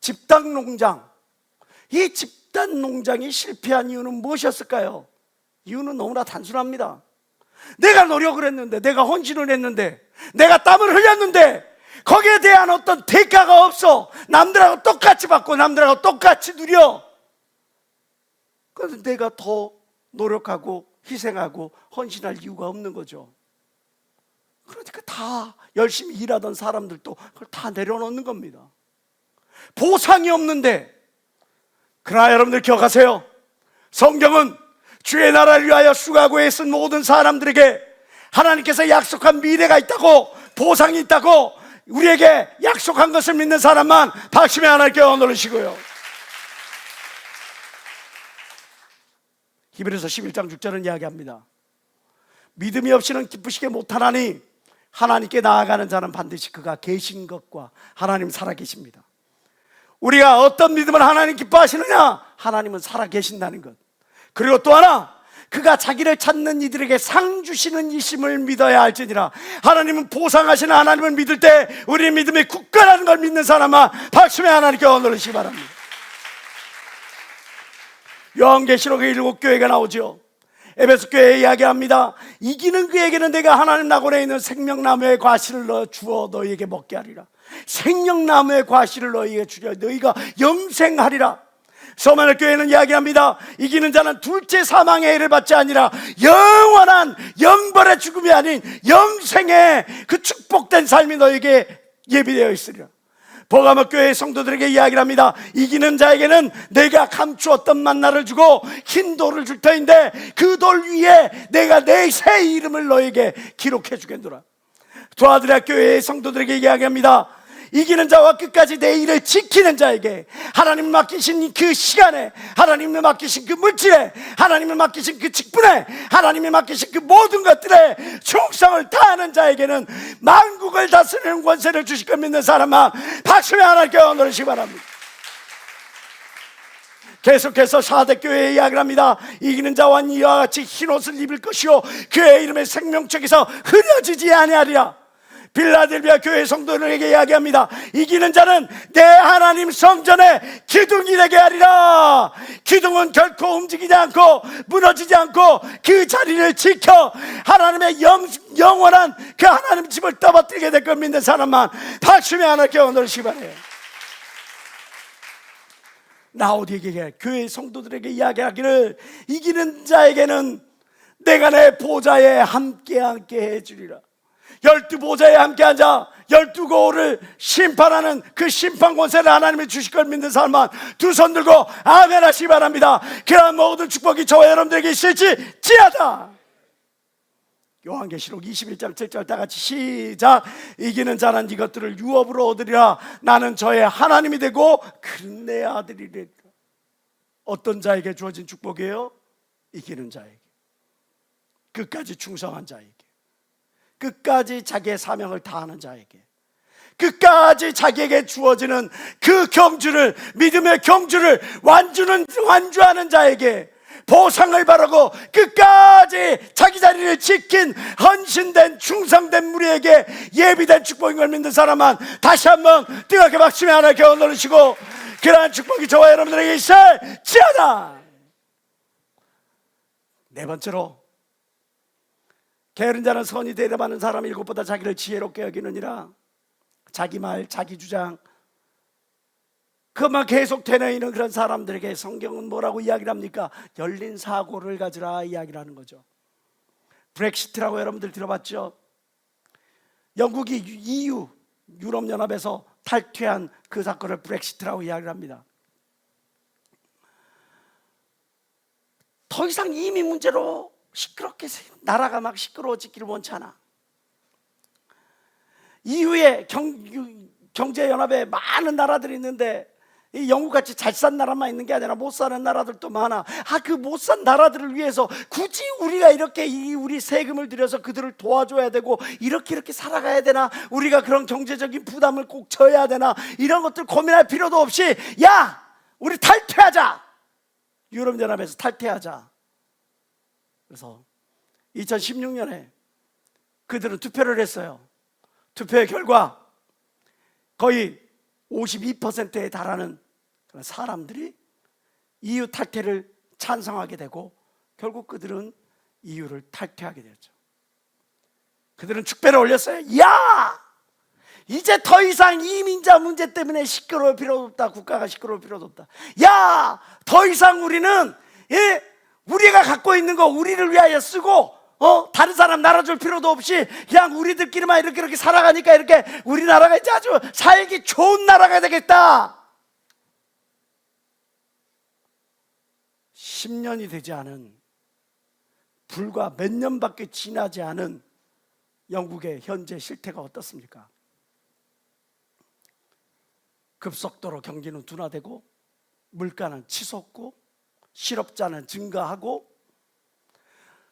집단 농장, 이 집단 농장이 실패한 이유는 무엇이었을까요? 이유는 너무나 단순합니다. 내가 노력을 했는데, 내가 헌신을 했는데, 내가 땀을 흘렸는데 거기에 대한 어떤 대가가 없어. 남들하고 똑같이 받고 남들하고 똑같이 누려. 그래서 내가 더 노력하고 희생하고 헌신할 이유가 없는 거죠. 그러니까 다 다 열심히 일하던 사람들도 그걸 다 내려놓는 겁니다. 보상이 없는데. 그러나 여러분들 기억하세요. 성경은 주의 나라를 위하여 수고하고 애쓴 모든 사람들에게 하나님께서 약속한 미래가 있다고, 보상이 있다고 우리에게 약속한 것을 믿는 사람만 박수며 하나님께 얻으시고요. 히브리서 11장 6절은 이야기합니다. 믿음이 없이는 기쁘시게 못하나니 하나님께 나아가는 자는 반드시 그가 계신 것과 하나님 살아계십니다. 우리가 어떤 믿음을 하나님 기뻐하시느냐? 하나님은 살아계신다는 것. 그리고 또 하나, 그가 자기를 찾는 이들에게 상 주시는 이심을 믿어야 할지니라. 하나님은 보상하시는 하나님을 믿을 때 우리의 믿음이 굳건하는 걸 믿는 사람은 박수며 하나님께 얻으시기 바랍니다. 요한계시록에 7교회가 나오죠. 에베소 교회에 이야기합니다. 이기는 그에게는 내가 하나님 낙원에 있는 생명나무의 과실을 넣어 주어 너희에게 먹게 하리라. 생명나무의 과실을 너희에게 주려 너희가 영생하리라. 서만의 교회는 이야기합니다. 이기는 자는 둘째 사망의 해를 받지 아니라 영원한 영벌의 죽음이 아닌 영생의 그 축복된 삶이 너에게 예비되어 있으리라. 버가모 교회의 성도들에게 이야기를 합니다. 이기는 자에게는 내가 감추었던 만나를 주고 흰 돌을 줄 터인데 그 돌 위에 내가 내 새 이름을 너에게 기록해 주겠노라. 두아드라 교회의 성도들에게 이야기합니다. 이기는 자와 끝까지 내 일을 지키는 자에게 하나님을 맡기신 그 시간에, 하나님을 맡기신 그 물질에, 하나님을 맡기신 그 직분에, 하나님이 맡기신 그 모든 것들에 충성을 다하는 자에게는 만국을 다스리는 권세를 주실 것 믿는 사람만 박수며 하나님께 얻으시기 바랍니다. 계속해서 사대교회에 이야기를 합니다. 이기는 자와 이와 같이 흰옷을 입을 것이요 그의 이름의 생명책에서 흐려지지 아니하리라. 빌라델비아 교회 성도들에게 이야기합니다. 이기는 자는 내 하나님 성전에 기둥이 되게 하리라. 기둥은 결코 움직이지 않고 무너지지 않고 그 자리를 지켜 하나님의 영원한 그 하나님 집을 떠받들게 될 걸 믿는 사람만 박수며 하나님께 얻으시기 바라요. 라오디게에 교회 성도들에게 이야기하기를 이기는 자에게는 내가 내 보좌에 함께 해주리라. 12보좌에 함께 앉아 12고를 심판하는 그 심판 권세를 하나님이 주실 걸 믿는 사람만 두 손 들고 아멘 하시기 바랍니다. 그러한 모든 축복이 저와 여러분들에게 있을지어다. 요한계시록 21장 7절 다 같이 시작. 이기는 자는 이것들을 유업으로 얻으리라. 나는 저의 하나님이 되고 그는 내 아들이리라. 어떤 자에게 주어진 축복이에요? 이기는 자에게, 끝까지 충성한 자에게, 끝까지 자기의 사명을 다하는 자에게, 끝까지 자기에게 주어지는 그 경주를, 믿음의 경주를 완주하는 자에게 보상을 바라고 끝까지 자기 자리를 지킨 헌신된 충성된 무리에게 예비된 축복인 걸 믿는 사람은 다시 한번 뜨겁게 박수며 하나님께 얻으시고 그러한 축복이 저와 여러분들에게 있을지어다. 네 번째로, 게으른 자는 선이 대답하는 사람 일곱보다 자기를 지혜롭게 여기느니라. 자기 말, 자기 주장, 그만 계속 되뇌이는 그런 사람들에게 성경은 뭐라고 이야기를 합니까? 열린 사고를 가지라 이야기를 하는 거죠. 브렉시트라고 여러분들 들어봤죠? 영국이 EU, 유럽연합에서 탈퇴한 그 사건을 브렉시트라고 이야기를 합니다. 더 이상 이민 문제로 시끄럽게 나라가 막 시끄러워지기를 원치 않아. EU에 경제연합에 많은 나라들이 있는데 이 영국같이 잘 산 나라만 있는 게 아니라 못 사는 나라들도 많아. 그 못 산 나라들을 위해서 굳이 우리가 이렇게 우리 세금을 들여서 그들을 도와줘야 되고 이렇게 살아가야 되나? 우리가 그런 경제적인 부담을 꼭 져야 되나? 이런 것들 고민할 필요도 없이 야! 우리 탈퇴하자! 유럽연합에서 탈퇴하자. 그래서 2016년에 그들은 투표를 했어요. 투표의 결과 거의 52%에 달하는 사람들이 EU 탈퇴를 찬성하게 되고 결국 그들은 EU를 탈퇴하게 되었죠. 그들은 축배를 올렸어요. 야! 이제 더 이상 이민자 문제 때문에 시끄러울 필요도 없다. 국가가 시끄러울 필요도 없다. 야! 더 이상 우리는 우리가 갖고 있는 거 우리를 위하여 쓰고 다른 사람 날아줄 필요도 없이 그냥 우리들끼리만 이렇게 살아가니까 이렇게 우리나라가 이제 아주 살기 좋은 나라가 되겠다. 10년이 되지 않은, 불과 몇 년밖에 지나지 않은 영국의 현재 실태가 어떻습니까? 급속도로 경기는 둔화되고 물가는 치솟고 실업자는 증가하고,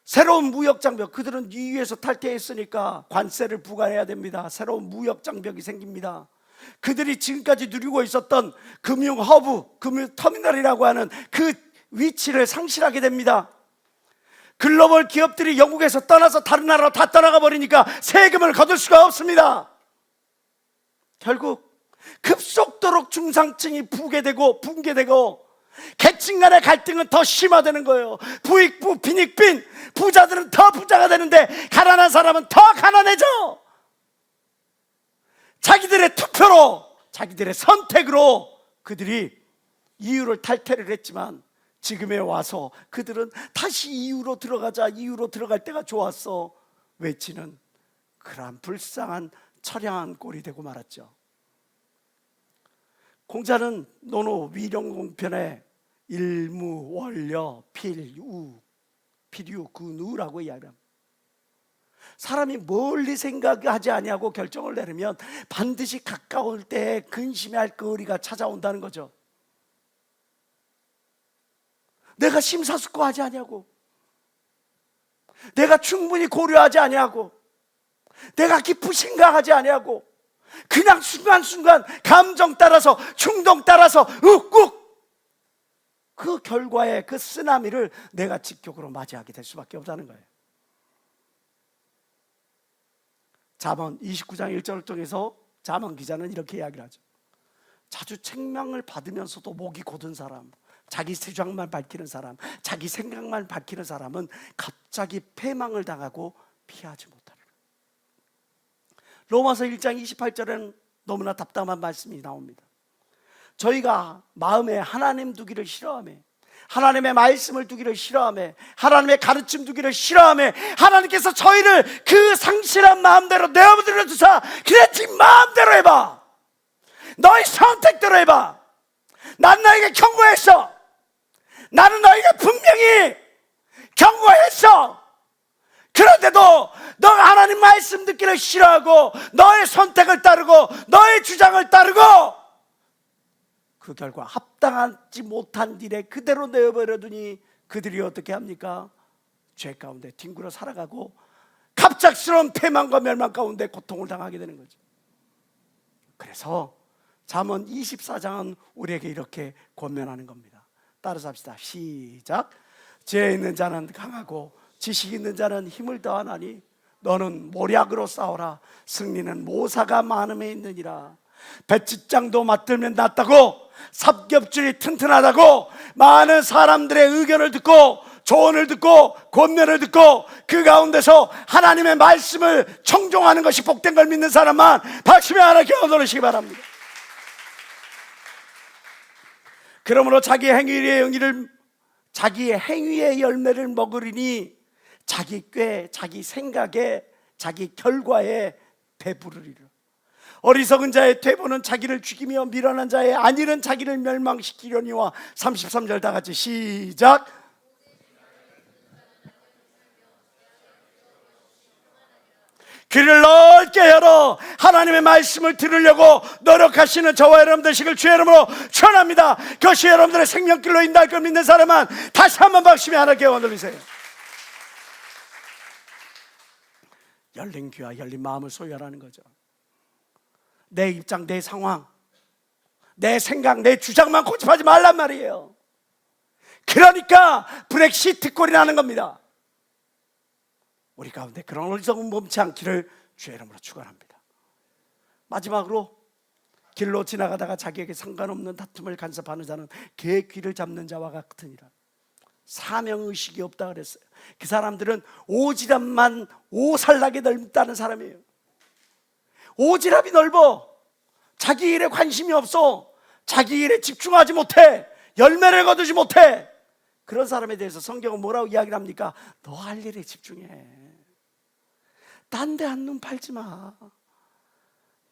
새로운 무역장벽, 그들은 EU에서 탈퇴했으니까 관세를 부과해야 됩니다. 새로운 무역장벽이 생깁니다. 그들이 지금까지 누리고 있었던 금융허브, 금융터미널이라고 하는 그 위치를 상실하게 됩니다. 글로벌 기업들이 영국에서 떠나서 다른 나라로 다 떠나가 버리니까 세금을 거둘 수가 없습니다. 결국 급속도로 중상층이 붕괴되고 계층 간의 갈등은 더 심화되는 거예요. 부익부 빈익빈, 부자들은 더 부자가 되는데 가난한 사람은 더 가난해져. 자기들의 투표로, 자기들의 선택으로 그들이 EU를 탈퇴를 했지만 지금에 와서 그들은 다시 EU로 들어가자, EU로 들어갈 때가 좋았어 외치는 그러한 불쌍한 처량한 꼴이 되고 말았죠. 공자는 논어 위령공편에 일무, 월려, 필유, 근우라고 이야기합니다. 사람이 멀리 생각하지 아니하고 결정을 내리면 반드시 가까울 때 근심할 거리가 찾아온다는 거죠. 내가 심사숙고하지 아니하고, 내가 충분히 고려하지 아니하고, 내가 깊이 생각하지 아니하고, 그냥 순간순간 감정 따라서, 충동 따라서 욱욱 그 결과의 그 쓰나미를 내가 직격으로 맞이하게 될 수밖에 없다는 거예요. 잠언 29장 1절을 통해서 잠언 기자는 이렇게 이야기를 하죠. 자주 책망을 받으면서도 목이 곧은 사람, 자기 주장만 밝히는 사람, 자기 생각만 밝히는 사람은 갑자기 패망을 당하고 피하지 못하리라. 로마서 1장 28절에는 너무나 답답한 말씀이 나옵니다. 저희가 마음에 하나님 두기를 싫어하며, 하나님의 말씀을 두기를 싫어하며, 하나님의 가르침 두기를 너희를 하나님께서 저희를 그 상실한 마음대로 내어버려 두사 그래 네 마음대로 해봐, 너희 선택대로 해봐. 난 너에게 경고했어. 나는 너에게 분명히 경고했어. 그런데도 너가 하나님 말씀 듣기를 싫어하고 너의 선택을 따르고 너의 주장을 따르고 그 결과 합당하지 못한 일에 그대로 내어버려두니 그들이 어떻게 합니까? 죄 가운데 뒹굴어 살아가고 갑작스러운 패망과 멸망 가운데 고통을 당하게 되는 거죠. 그래서 잠언 24장은 우리에게 이렇게 권면하는 겁니다. 따라서 합시다. 시작. 지혜 있는 자는 강하고 지식 있는 자는 힘을 더하나니 너는 모략으로 싸워라. 승리는 모사가 많음에 있느니라. 배짓장도 맞들면 낫다고, 삽겹줄이 튼튼하다고, 많은 사람들의 의견을 듣고 조언을 듣고 권면을 듣고 그 가운데서 하나님의 말씀을 청종하는 것이 복된 걸 믿는 사람만 박수며 하나님께 얻어내시기 바랍니다. 그러므로 자기 행위의 열매를 먹으리니 자기 꾀, 자기 생각에, 자기 결과에 배부르리라. 어리석은 자의 퇴보는 자기를 죽이며 미련한 자의 안일은 자기를 멸망시키려니와. 33절 다 같이 시작. 귀를 넓게 열어 하나님의 말씀을 들으려고 노력하시는 저와 여러분 되시길 주의 이름으로 축원합니다. 그것이 여러분들의 생명길로 인도할 걸 믿는 사람은 다시 한번 박수며 하나님께 영광 돌리세요. 열린 귀와 열린 마음을 소유하라는 거죠. 내 입장, 내 상황, 내 생각, 내 주장만 고집하지 말란 말이에요. 그러니까 브렉시트 꼴이 나는 겁니다. 우리 가운데 그런 어리석음 멈지 않기를 주의 이름으로 축원합니다. 마지막으로 길로 지나가다가 자기에게 상관없는 다툼을 간섭하는 자는 개 귀를 잡는 자와 같으니라. 사명의식이 없다 그랬어요. 그 사람들은 오지랖만 오살나게 넓다는 사람이에요. 오지랖이 넓어. 자기 일에 관심이 없어. 자기 일에 집중하지 못해. 열매를 거두지 못해. 그런 사람에 대해서 성경은 뭐라고 이야기를 합니까? 너 할 일에 집중해. 딴 데 한눈 팔지 마.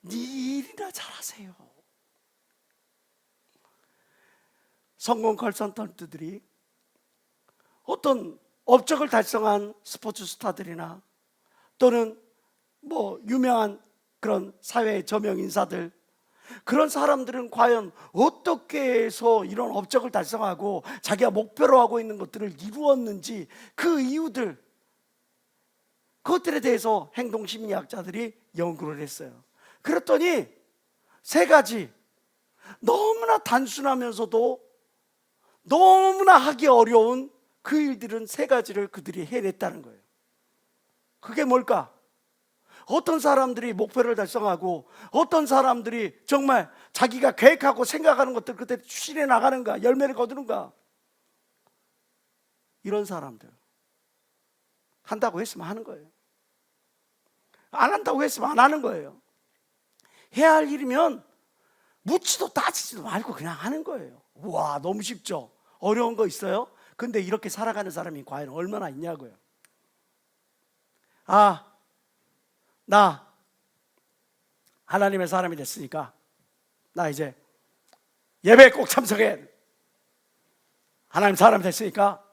네 일이나 잘하세요. 성공 컨설턴트들이 어떤 업적을 달성한 스포츠 스타들이나 또는 뭐 유명한 그런 사회의 저명 인사들, 그런 사람들은 과연 어떻게 해서 이런 업적을 달성하고 자기가 목표로 하고 있는 것들을 이루었는지, 그 이유들, 그것들에 대해서 행동심리학자들이 연구를 했어요. 그랬더니 세 가지 너무나 단순하면서도 너무나 하기 어려운 그 일들은 세 가지를 그들이 해냈다는 거예요. 그게 뭘까? 어떤 사람들이 목표를 달성하고 어떤 사람들이 정말 자기가 계획하고 생각하는 것들 그때 추진해 나가는가, 열매를 거두는가. 이런 사람들 한다고 했으면 하는 거예요. 안 한다고 했으면 안 하는 거예요. 해야 할 일이면 묻지도 따지지도 말고 그냥 하는 거예요. 와, 너무 쉽죠? 어려운 거 있어요? 근데 이렇게 살아가는 사람이 과연 얼마나 있냐고요. 나 하나님의 사람이 됐으니까 나 이제 예배에 꼭 참석해야 돼. 하나님 사람이 됐으니까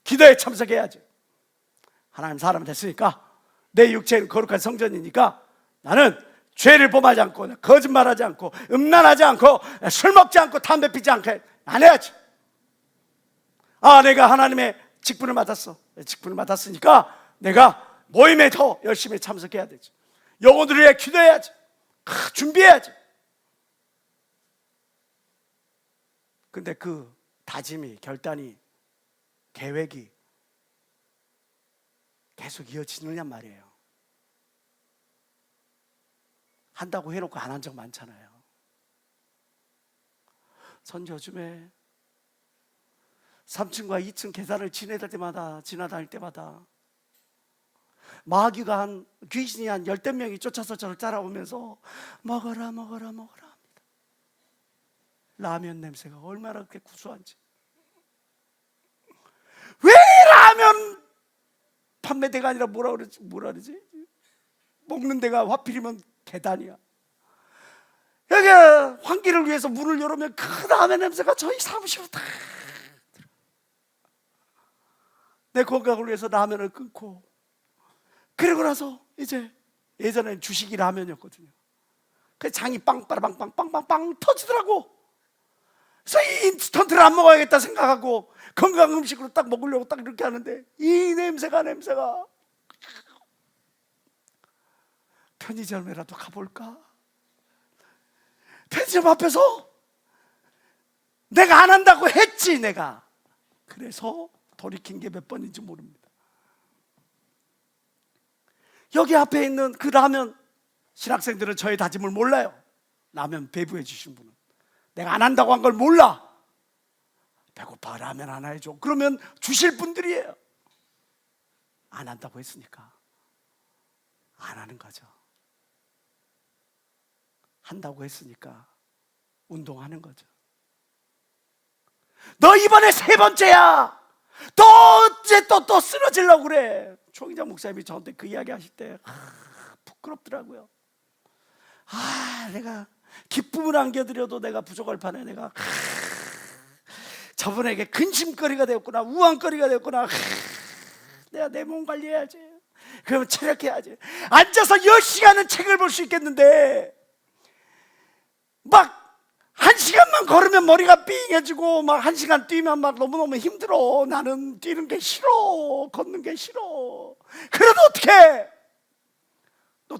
기도에 참석해야지. 하나님 사람이 됐으니까 내 육체는 거룩한 성전이니까 나는 죄를 범하지 않고 거짓말하지 않고 음란하지 않고 술 먹지 않고 담배 피지 않게 안 해야지. 내가 하나님의 직분을 맡았어. 직분을 맡았으니까 내가 모임에 더 열심히 참석해야 되지. 영혼들을 위해 기도해야지. 준비해야지. 근데 그 다짐이, 결단이, 계획이 계속 이어지느냐 말이에요. 한다고 해놓고 안 한 적 많잖아요. 전 요즘에 3층과 2층 계단을 지나다닐 때마다 마귀가 귀신이 한 10대 명이 쫓아서 저를 따라오면서 먹어라 합니다. 라면 냄새가 얼마나 그렇게 구수한지. 왜 라면 판매대가 아니라 뭐라 그러지? 먹는 데가 하필이면 계단이야. 여기 환기를 위해서 문을 열으면 그 라면 냄새가 저희 사무실로 다. 내 건강을 위해서 라면을 끊고, 그리고 나서 이제 예전엔 주식이 라면이었거든요. 그래서 장이 빵빠라빵빵빵빵빵 터지더라고. 그래서 이 인스턴트를 안 먹어야겠다 생각하고 건강 음식으로 딱 먹으려고 딱 이렇게 하는데 이 냄새가 편의점이라도 가볼까? 편의점 앞에서 내가 안 한다고 했지, 내가. 그래서 돌이킨 게 몇 번인지 모릅니다. 여기 앞에 있는 그 라면, 신학생들은 저의 다짐을 몰라요. 라면 배부해 주신 분은 내가 안 한다고 한 걸 몰라. 배고파, 라면 하나 해줘. 그러면 주실 분들이에요. 안 한다고 했으니까 안 하는 거죠. 한다고 했으니까 운동하는 거죠. 너 이번에 3번째야. 또 어째 또 쓰러지려고 그래. 초기자 목사님이 저한테 그 이야기 하실 때 부끄럽더라고요. 내가 기쁨을 안겨드려도 내가 부족할 판에 내가 저분에게 근심거리가 되었구나, 우환거리가 되었구나. 내가 내 몸 관리해야지. 그러면 체력해야지. 앉아서 10시간은 책을 볼 수 있겠는데 막 1시간만 걸으면 머리가 삥해지고 막 1시간 뛰면 막 너무너무 힘들어. 나는 뛰는 게 싫어. 걷는 게 싫어. 그래도 어떡해?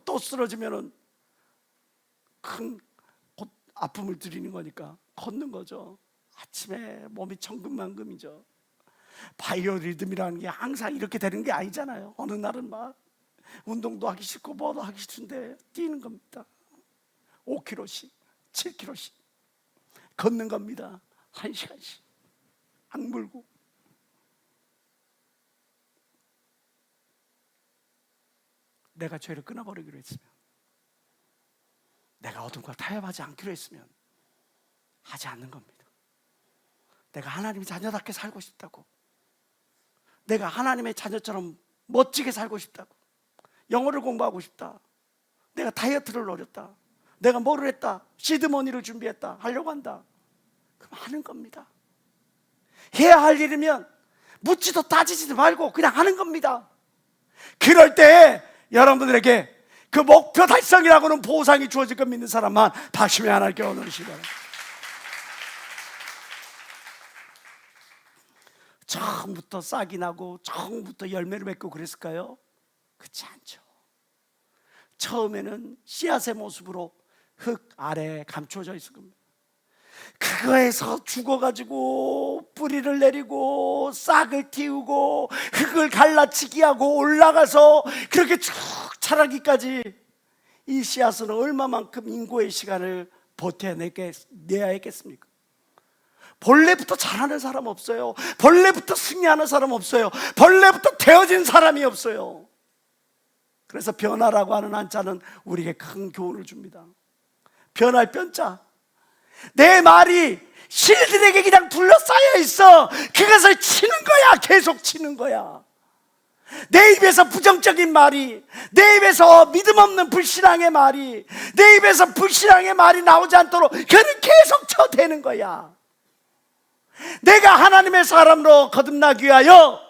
또 쓰러지면은 큰 아픔을 드리는 거니까 걷는 거죠. 아침에 몸이 천근만근이죠. 바이오 리듬이라는 게 항상 이렇게 되는 게 아니잖아요. 어느 날은 막 운동도 하기 싫고 뭐도 하기 싫은데 뛰는 겁니다. 5km씩 7km씩 걷는 겁니다. 1시간씩 악물고. 내가 죄를 끊어버리기로 했으면, 내가 어둠과 타협하지 않기로 했으면 하지 않는 겁니다. 내가 하나님의 자녀답게 살고 싶다고, 내가 하나님의 자녀처럼 멋지게 살고 싶다고, 영어를 공부하고 싶다. 내가 다이어트를 노렸다. 내가 뭐를 했다. 시드머니를 준비했다. 하려고 한다. 그럼 하는 겁니다. 해야 할 일이면 묻지도 따지지도 말고 그냥 하는 겁니다. 그럴 때 여러분들에게 그 목표 달성이라고는 보상이 주어질 것 믿는 사람만 박심의 하나님께 원하시기 바랍니다. 처음부터 싹이 나고 처음부터 열매를 맺고 그랬을까요? 그렇지 않죠. 처음에는 씨앗의 모습으로 흙 아래에 감춰져 있을 겁니다. 그거에서 죽어가지고 뿌리를 내리고 싹을 틔우고 흙을 갈라치기 하고 올라가서 그렇게 쭉 자라기까지 이 씨앗은 얼마만큼 인고의 시간을 버텨내야 했겠습니까? 본래부터 잘하는 사람 없어요. 본래부터 승리하는 사람 없어요. 본래부터 되어진 사람이 없어요. 그래서 변화라고 하는 한자는 우리에게 큰 교훈을 줍니다. 변할 변자. 내 말이 실들에게 그냥 둘러싸여 있어. 그것을 치는 거야. 계속 치는 거야. 내 입에서 부정적인 말이, 내 입에서 믿음 없는 불신앙의 말이, 내 입에서 불신앙의 말이 나오지 않도록 그는 계속 쳐대는 거야. 내가 하나님의 사람으로 거듭나기 위하여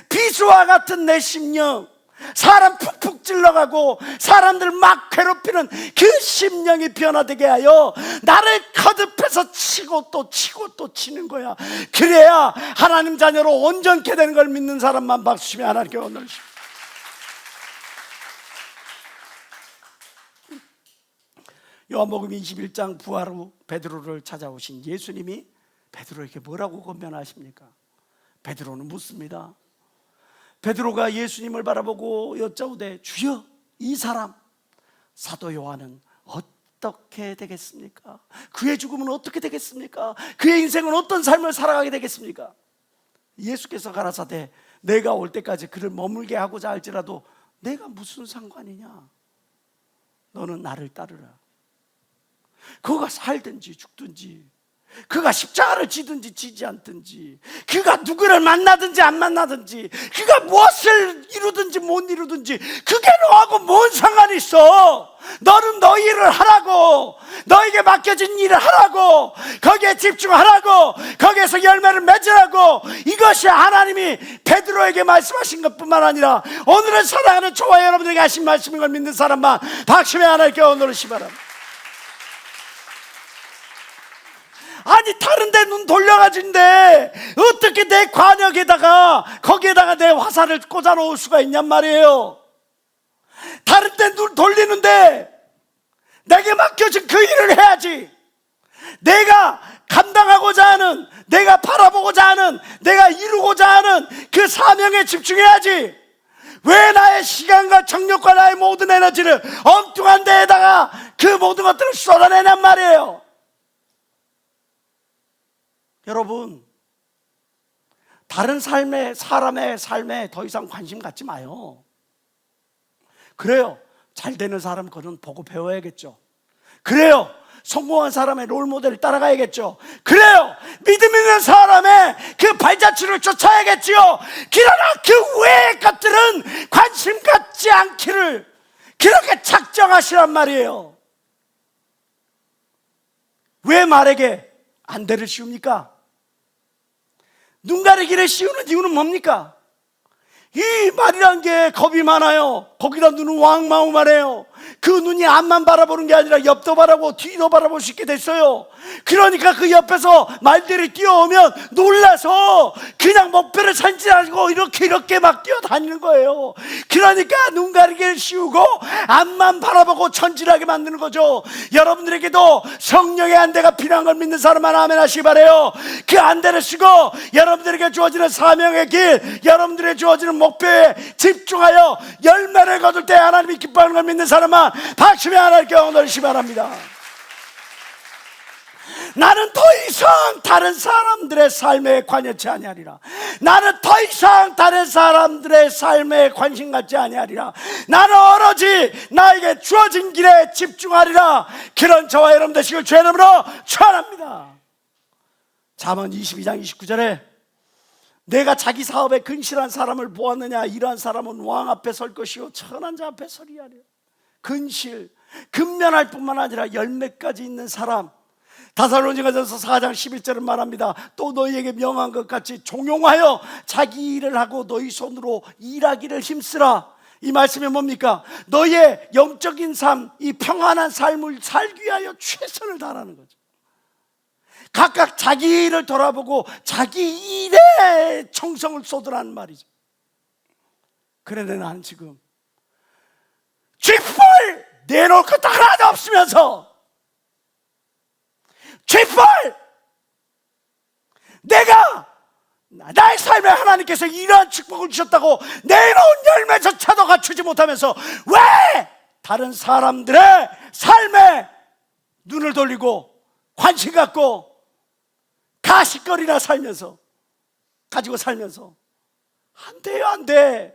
비수와 같은 내 심령, 사람 푹푹 찔러가고 사람들 막 괴롭히는 그 심령이 변화되게 하여 나를 거듭해서 치고 또 치고 또 치는 거야. 그래야 하나님 자녀로 온전케 되는 걸 믿는 사람만 박수치며 하나님께 원하십니다. 요한복음 21장 부활 후 베드로를 찾아오신 예수님이 베드로에게 뭐라고 권면하십니까? 베드로는 묻습니다. 베드로가 예수님을 바라보고 여짜오되 주여, 이 사람 사도 요한은 어떻게 되겠습니까? 그의 죽음은 어떻게 되겠습니까? 그의 인생은 어떤 삶을 살아가게 되겠습니까? 예수께서 가라사대 내가 올 때까지 그를 머물게 하고자 할지라도 내가 무슨 상관이냐? 너는 나를 따르라. 그가 살든지 죽든지, 그가 십자가를 지든지 지지 않든지, 그가 누구를 만나든지 안 만나든지, 그가 무엇을 이루든지 못 이루든지 그게 너하고 뭔 상관이 있어? 너는 너 일을 하라고, 너에게 맡겨진 일을 하라고, 거기에 집중하라고, 거기에서 열매를 맺으라고. 이것이 하나님이 베드로에게 말씀하신 것뿐만 아니라 오늘은 사랑하는 저와 여러분에게 하신 말씀인 걸 믿는 사람만 박심의 하나님께 오늘으시 바랍니다. 아니 다른 데 눈 돌려가지는데 어떻게 내 관역에다가 거기에다가 내 화살을 꽂아 놓을 수가 있냔 말이에요. 다른 데 눈 돌리는데 내게 맡겨진 그 일을 해야지. 내가 감당하고자 하는, 내가 바라보고자 하는, 내가 이루고자 하는 그 사명에 집중해야지. 왜 나의 시간과 정력과 나의 모든 에너지를 엉뚱한 데에다가 그 모든 것들을 쏟아내냔 말이에요. 여러분, 다른 삶에, 사람의 삶에 더 이상 관심 갖지 마요. 그래요, 잘 되는 사람 그는 보고 배워야겠죠. 그래요, 성공한 사람의 롤모델을 따라가야겠죠. 그래요, 믿음 있는 사람의 그 발자취를 쫓아야겠지요. 그러나 그 외의 것들은 관심 갖지 않기를 그렇게 작정하시란 말이에요. 왜 말에게 안대를 씌웁니까? 눈 가리기를 씌우는 이유는 뭡니까? 이 말이란 게 겁이 많아요. 거기다 눈은 왕마우만해요. 그 눈이 앞만 바라보는 게 아니라 옆도 바라보고 뒤도 바라볼 수 있게 됐어요. 그러니까 그 옆에서 말들이 뛰어오면 놀라서 그냥 목표를 산지하고 이렇게 막 뛰어다니는 거예요. 그러니까 눈 가리기를 씌우고 앞만 바라보고 천진하게 만드는 거죠. 여러분들에게도 성령의 안대가 필요한 걸 믿는 사람만 아멘 하시기 바라요. 그 안대를 쓰고 여러분들에게 주어지는 사명의 길, 여러분들에게 주어지는 목표에 집중하여 열매를 거둘 때 하나님이 기뻐하는 걸 믿는 사람만 박수며 하나님께 오늘시 바랍니다. 나는 더 이상 다른 사람들의 삶에 관여치 아니하리라. 나는 더 이상 다른 사람들의 삶에 관심 갖지 아니하리라. 나는 오로지 나에게 주어진 길에 집중하리라. 그런 저와 여러분 되시길 주의 이름으로 축원합니다. 잠언 22장 29절에 내가 자기 사업에 근실한 사람을 보았느냐? 이러한 사람은 왕 앞에 설 것이요 천한 자 앞에 서리하려. 근실, 근면할 뿐만 아니라 열매까지 있는 사람. 다살로니가전서 4장 11절은 말합니다. 또 너희에게 명한 것 같이 종용하여 자기 일을 하고 너희 손으로 일하기를 힘쓰라. 이 말씀이 뭡니까? 너희의 영적인 삶, 이 평안한 삶을 살기 위하여 최선을 다하라는 거죠. 각각 자기 일을 돌아보고 자기 일에 정성을 쏟으라는 말이죠. 그런데 나는 지금 쥐뿔 내놓을 것도 하나도 없으면서 쥐뿔 내가 나의 삶에 하나님께서 이러한 축복을 주셨다고 내놓은 열매조차도 갖추지 못하면서 왜 다른 사람들의 삶에 눈을 돌리고 관심 갖고 가식거리나 살면서 가지고 살면서 안 돼요, 안 돼.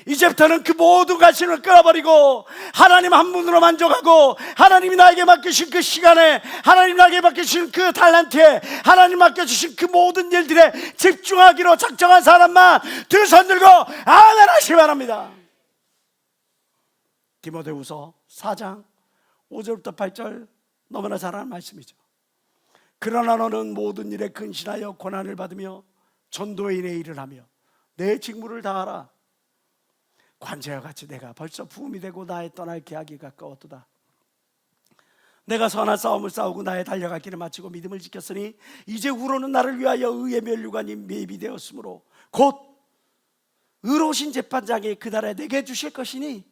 이제부터는 그 모든 관심을 끊어버리고 하나님 한 분으로 만족하고 하나님이 나에게 맡기신 그 시간에 하나님 나에게 맡기신 그 달란트에 하나님 맡겨주신 그 모든 일들에 집중하기로 작정한 사람만 두 손 들고 아멘 하시기 바랍니다. 디모데후서 4장 5절부터 8절 너무나 잘 아는 말씀이죠. 그러나 너는 모든 일에 근신하여 고난을 받으며 전도인의 일을 하며 내 직무를 다하라. 관제와 같이 내가 벌써 부음이 되고 나의 떠날 계약이 가까웠도다. 내가 선한 싸움을 싸우고 나의 달려갈 길을 마치고 믿음을 지켰으니 이제 후로는 나를 위하여 의의 면류관이 매비되었으므로 곧 의로우신 재판장이 그날에 내게 주실 것이니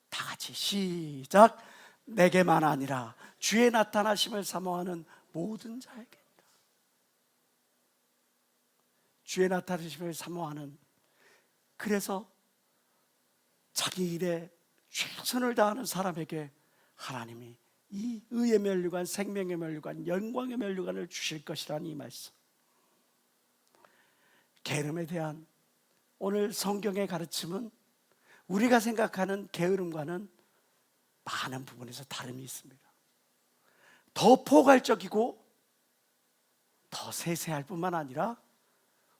다 같이 시작. 내게만 아니라 주의 나타나심을 사모하는 모든 자에게. 주의 나타나심을 사모하는, 그래서 자기 일에 최선을 다하는 사람에게 하나님이 이 의의 면류관, 생명의 면류관, 영광의 면류관을 주실 것이라는 이 말씀. 게으름에 대한 오늘 성경의 가르침은 우리가 생각하는 게으름과는 많은 부분에서 다름이 있습니다. 더 포괄적이고 더 세세할 뿐만 아니라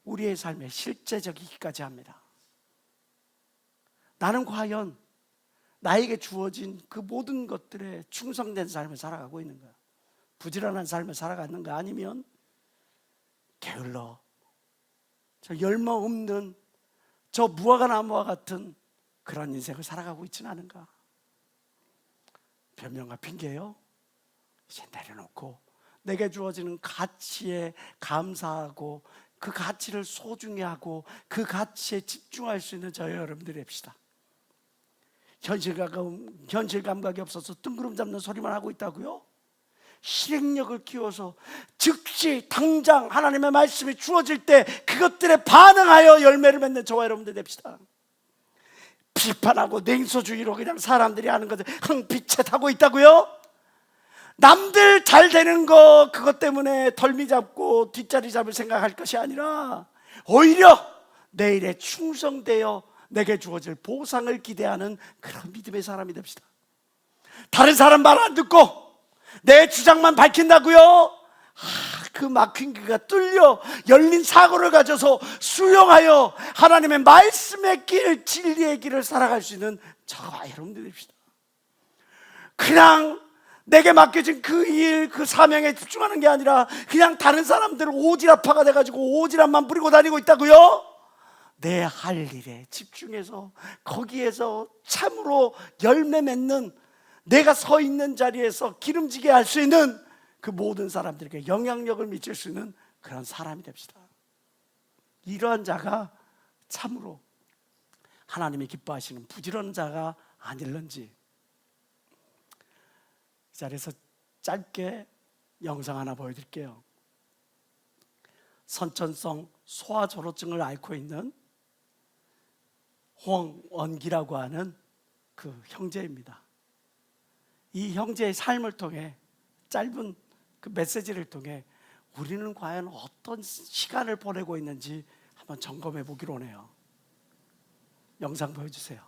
우리의 삶에 실제적이기까지 합니다. 나는 과연 나에게 주어진 그 모든 것들에 충성된 삶을 살아가고 있는가? 부지런한 삶을 살아가는가? 아니면 게을러 저 열매 없는 저 무화과 나무와 같은 그런 인생을 살아가고 있지는 않은가? 변명과 핑계요? 이제 내려놓고 내게 주어지는 가치에 감사하고 그 가치를 소중히 하고 그 가치에 집중할 수 있는 저희 여러분들이 됩시다. 현실 감각이 없어서 뜬구름 잡는 소리만 하고 있다고요? 실행력을 키워서 즉시 당장 하나님의 말씀이 주어질 때 그것들에 반응하여 열매를 맺는 저와 여러분들 됩시다. 비판하고 냉소주의로 그냥 사람들이 하는 것을 흥비채하고 있다고요? 남들 잘 되는 거 그것 때문에 덜미 잡고 뒷자리 잡을 생각할 것이 아니라 오히려 내일에 충성되어 내게 주어질 보상을 기대하는 그런 믿음의 사람이 됩시다. 다른 사람 말 안 듣고 내 주장만 밝힌다고요? 그 막힌 귀가 뚫려 열린 사고를 가져서 수용하여 하나님의 말씀의 길, 진리의 길을 살아갈 수 있는 저와 여러분들 됩시다. 그냥 내게 맡겨진 그 일, 그 사명에 집중하는 게 아니라 그냥 다른 사람들 오지랖파가 돼가지고 오지랖만 부리고 다니고 있다고요? 내 할 일에 집중해서 거기에서 참으로 열매 맺는, 내가 서 있는 자리에서 기름지게 할 수 있는 그 모든 사람들에게 영향력을 미칠 수 있는 그런 사람이 됩시다. 이러한 자가 참으로 하나님이 기뻐하시는 부지런한 자가 아닐런지. 이 자리에서 짧게 영상 하나 보여드릴게요. 선천성 소아조로증을 앓고 있는 홍원기라고 하는 그 형제입니다. 이 형제의 삶을 통해, 짧은 그 메시지를 통해 우리는 과연 어떤 시간을 보내고 있는지 한번 점검해 보기로 하네요. 영상 보여주세요.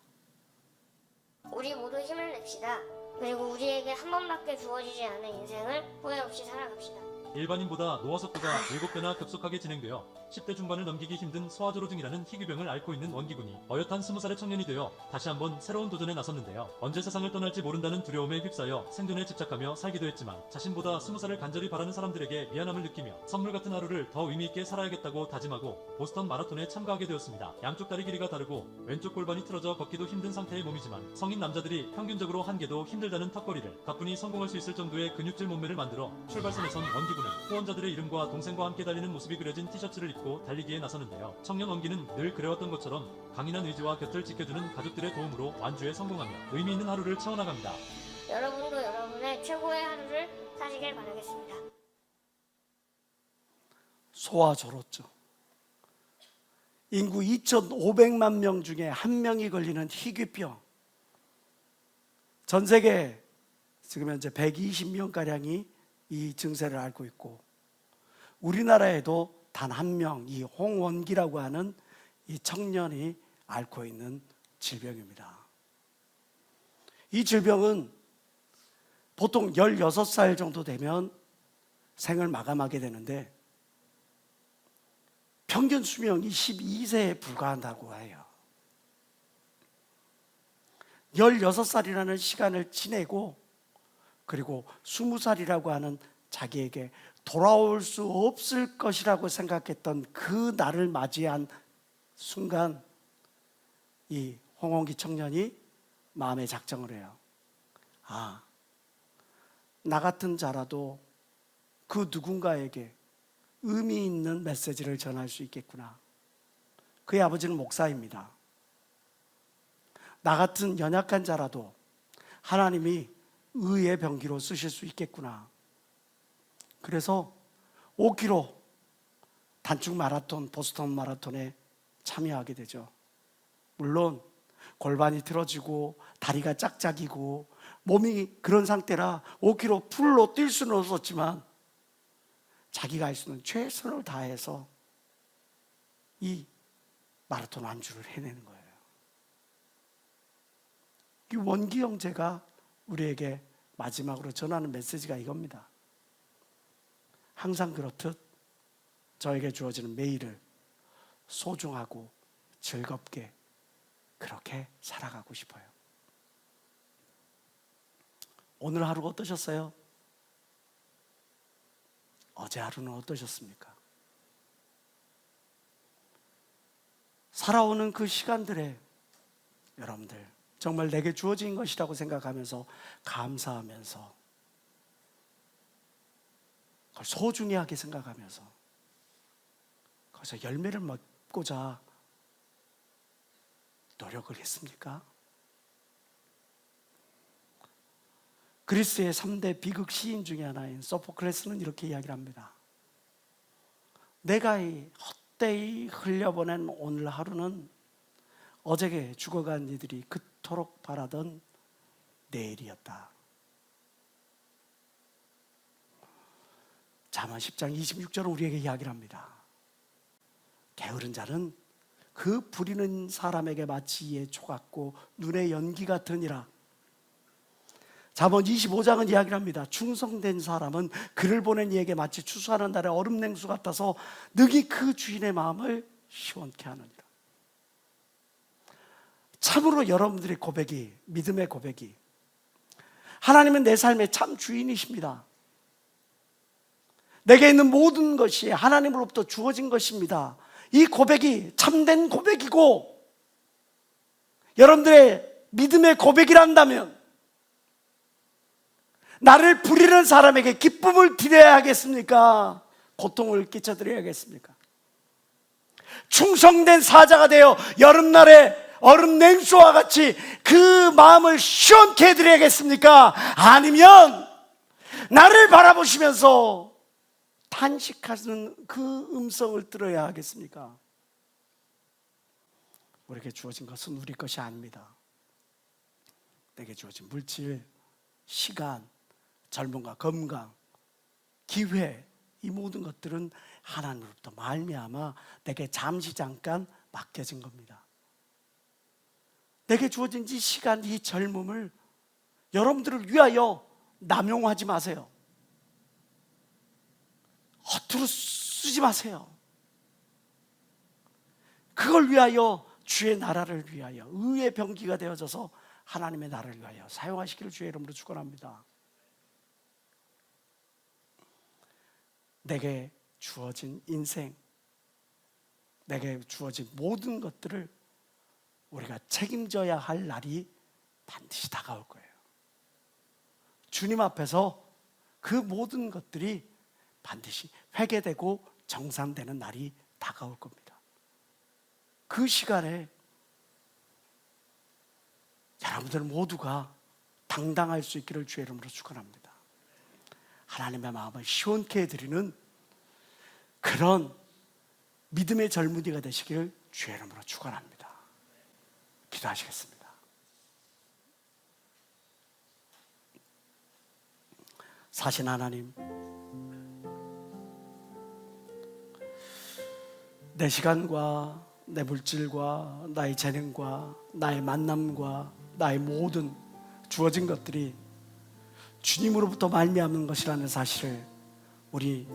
우리 모두 힘을 냅시다. 그리고 우리에게 한 번밖에 주어지지 않은 인생을 후회 없이 살아갑시다. 일반인보다 노화 속도가 7배나 급속하게 진행되어 10대 중반을 넘기기 힘든 소아조로증이라는 희귀병을 앓고 있는 원기군이 어엿한 20살의 청년이 되어 다시 한번 새로운 도전에 나섰는데요. 언제 세상을 떠날지 모른다는 두려움에 휩싸여 생존에 집착하며 살기도 했지만 자신보다 20살을 간절히 바라는 사람들에게 미안함을 느끼며 선물 같은 하루를 더 의미있게 살아야겠다고 다짐하고 보스턴 마라톤에 참가하게 되었습니다. 양쪽 다리 길이가 다르고 왼쪽 골반이 틀어져 걷기도 힘든 상태의 몸이지만 성인 남자들이 평균적으로 한 개도 힘들다는 턱걸이를 가뿐히 성공할 수 있을 정도의 근육질 몸매를 만들어 출발선에 선 원기군은 후원자들의 이름과 동생과 함께 달리는 모습이 그려진 티셔츠를 입고 달리기에 나서는데요. 청년 원기는 늘 그래왔던 것처럼 강인한 의지와 곁을 지켜주는 가족들의 도움으로 완주에 성공하며 의미 있는 하루를 채워나갑니다. 여러분도 여러분의 최고의 하루를 사시길 바라겠습니다. 소아조로증. 인구 2,500만 명 중에 한 명이 걸리는 희귀병. 전 세계 지금 현재 120명가량이 이 증세를 앓고 있고 우리나라에도 단 한 명, 이 홍원기라고 하는 이 청년이 앓고 있는 질병입니다. 이 질병은 보통 16살 정도 되면 생을 마감하게 되는데 평균 수명이 12세에 불과한다고 해요. 16살이라는 시간을 지내고 그리고 20살이라고 하는 자기에게 돌아올 수 없을 것이라고 생각했던 그 날을 맞이한 순간 이 홍원기 청년이 마음에 작정을 해요. 아, 나 같은 자라도 그 누군가에게 의미 있는 메시지를 전할 수 있겠구나. 그의 아버지는 목사입니다. 나 같은 연약한 자라도 하나님이 의의 병기로 쓰실 수 있겠구나. 그래서 5km 단축 마라톤, 보스턴 마라톤에 참여하게 되죠. 물론 골반이 틀어지고 다리가 짝짝이고 몸이 그런 상태라 5km 풀로 뛸 수는 없었지만 자기가 할 수 있는 최선을 다해서 이 마라톤 완주를 해내는 거예요. 이 원기 형제가 우리에게 마지막으로 전하는 메시지가 이겁니다. 항상 그렇듯 저에게 주어지는 매일을 소중하고 즐겁게 그렇게 살아가고 싶어요. 오늘 하루가 어떠셨어요? 어제 하루는 어떠셨습니까? 살아오는 그 시간들에 여러분들 정말 내게 주어진 것이라고 생각하면서 감사하면서 그걸 소중히 하게 생각하면서 거기서 열매를 맺고자 노력을 했습니까? 그리스의 3대 비극 시인 중에 하나인 소포클레스는 이렇게 이야기를 합니다. 내가 이 헛되이 흘려보낸 오늘 하루는 어제에 죽어간 이들이 그토록 바라던 내일이었다. 잠언 10장 26절은 우리에게 이야기를 합니다. 게으른 자는 그 부리는 사람에게 마치 이에 촉같고 눈에 연기 같으니라. 잠언 25장은 이야기를 합니다. 충성된 사람은 그를 보낸 이에게 마치 추수하는 날의 얼음 냉수 같아서 능히 그 주인의 마음을 시원케 하느니라. 참으로 여러분들의 고백이, 믿음의 고백이 하나님은 내 삶의 참 주인이십니다. 내게 있는 모든 것이 하나님으로부터 주어진 것입니다. 이 고백이 참된 고백이고 여러분들의 믿음의 고백이란다면 나를 부리는 사람에게 기쁨을 드려야 하겠습니까? 고통을 끼쳐드려야겠습니까? 충성된 사자가 되어 여름날에 얼음 냉수와 같이 그 마음을 시원케 해드려야겠습니까? 아니면 나를 바라보시면서 탄식하는 그 음성을 들어야 하겠습니까? 우리에게 주어진 것은 우리 것이 아닙니다. 내게 주어진 물질, 시간, 젊음과 건강, 기회, 이 모든 것들은 하나님으로부터 말미암아 내게 잠시 잠깐 맡겨진 겁니다. 내게 주어진 이 시간, 이 젊음을 여러분들을 위하여 남용하지 마세요. 허투루 쓰지 마세요. 그걸 위하여 주의 나라를 위하여 의의 병기가 되어져서 하나님의 나라를 위하여 사용하시기를 주의 이름으로 축원합니다. 내게 주어진 인생, 내게 주어진 모든 것들을 우리가 책임져야 할 날이 반드시 다가올 거예요. 주님 앞에서 그 모든 것들이 반드시 회개되고 정산되는 날이 다가올 겁니다. 그 시간에 여러분들 모두가 당당할 수 있기를 주의 이름으로 축원합니다. 하나님의 마음을 시원케 해드리는 그런 믿음의 젊은이가 되시기를 주의 이름으로 축원합니다. 기도하시겠습니다. 사신 하나님, 내 시간과 내 물질과 나의 재능과 나의 만남과 나의 모든 주어진 것들이 주님으로부터 말미암는 것이라는 사실을 우리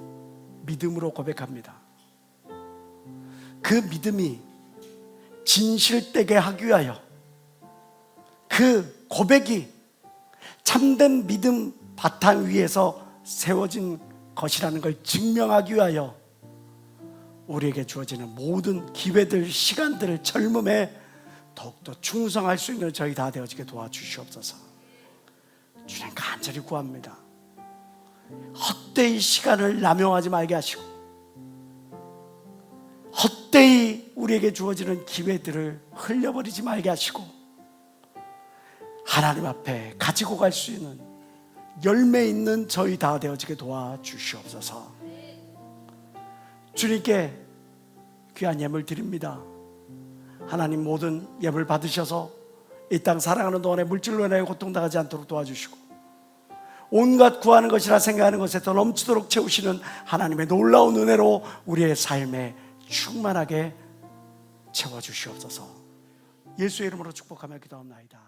믿음으로 고백합니다. 그 믿음이 진실되게 하기 위하여, 그 고백이 참된 믿음 바탕 위에서 세워진 것이라는 걸 증명하기 위하여 우리에게 주어지는 모든 기회들, 시간들을 젊음에 더욱더 충성할 수 있는 저희 다 되어지게 도와주시옵소서. 주님 간절히 구합니다. 헛되이 시간을 남용하지 말게 하시고, 헛되이 우리에게 주어지는 기회들을 흘려버리지 말게 하시고, 하나님 앞에 가지고 갈 수 있는 열매 있는 저희 다 되어지게 도와주시옵소서. 주님께 귀한 예물 드립니다. 하나님 모든 예물 받으셔서 이 땅 살아가는 동안에 물질로 인하여 고통당하지 않도록 도와주시고, 온갖 구하는 것이라 생각하는 것에 더 넘치도록 채우시는 하나님의 놀라운 은혜로 우리의 삶에 충만하게 채워주시옵소서. 예수의 이름으로 축복하며 기도합나이다.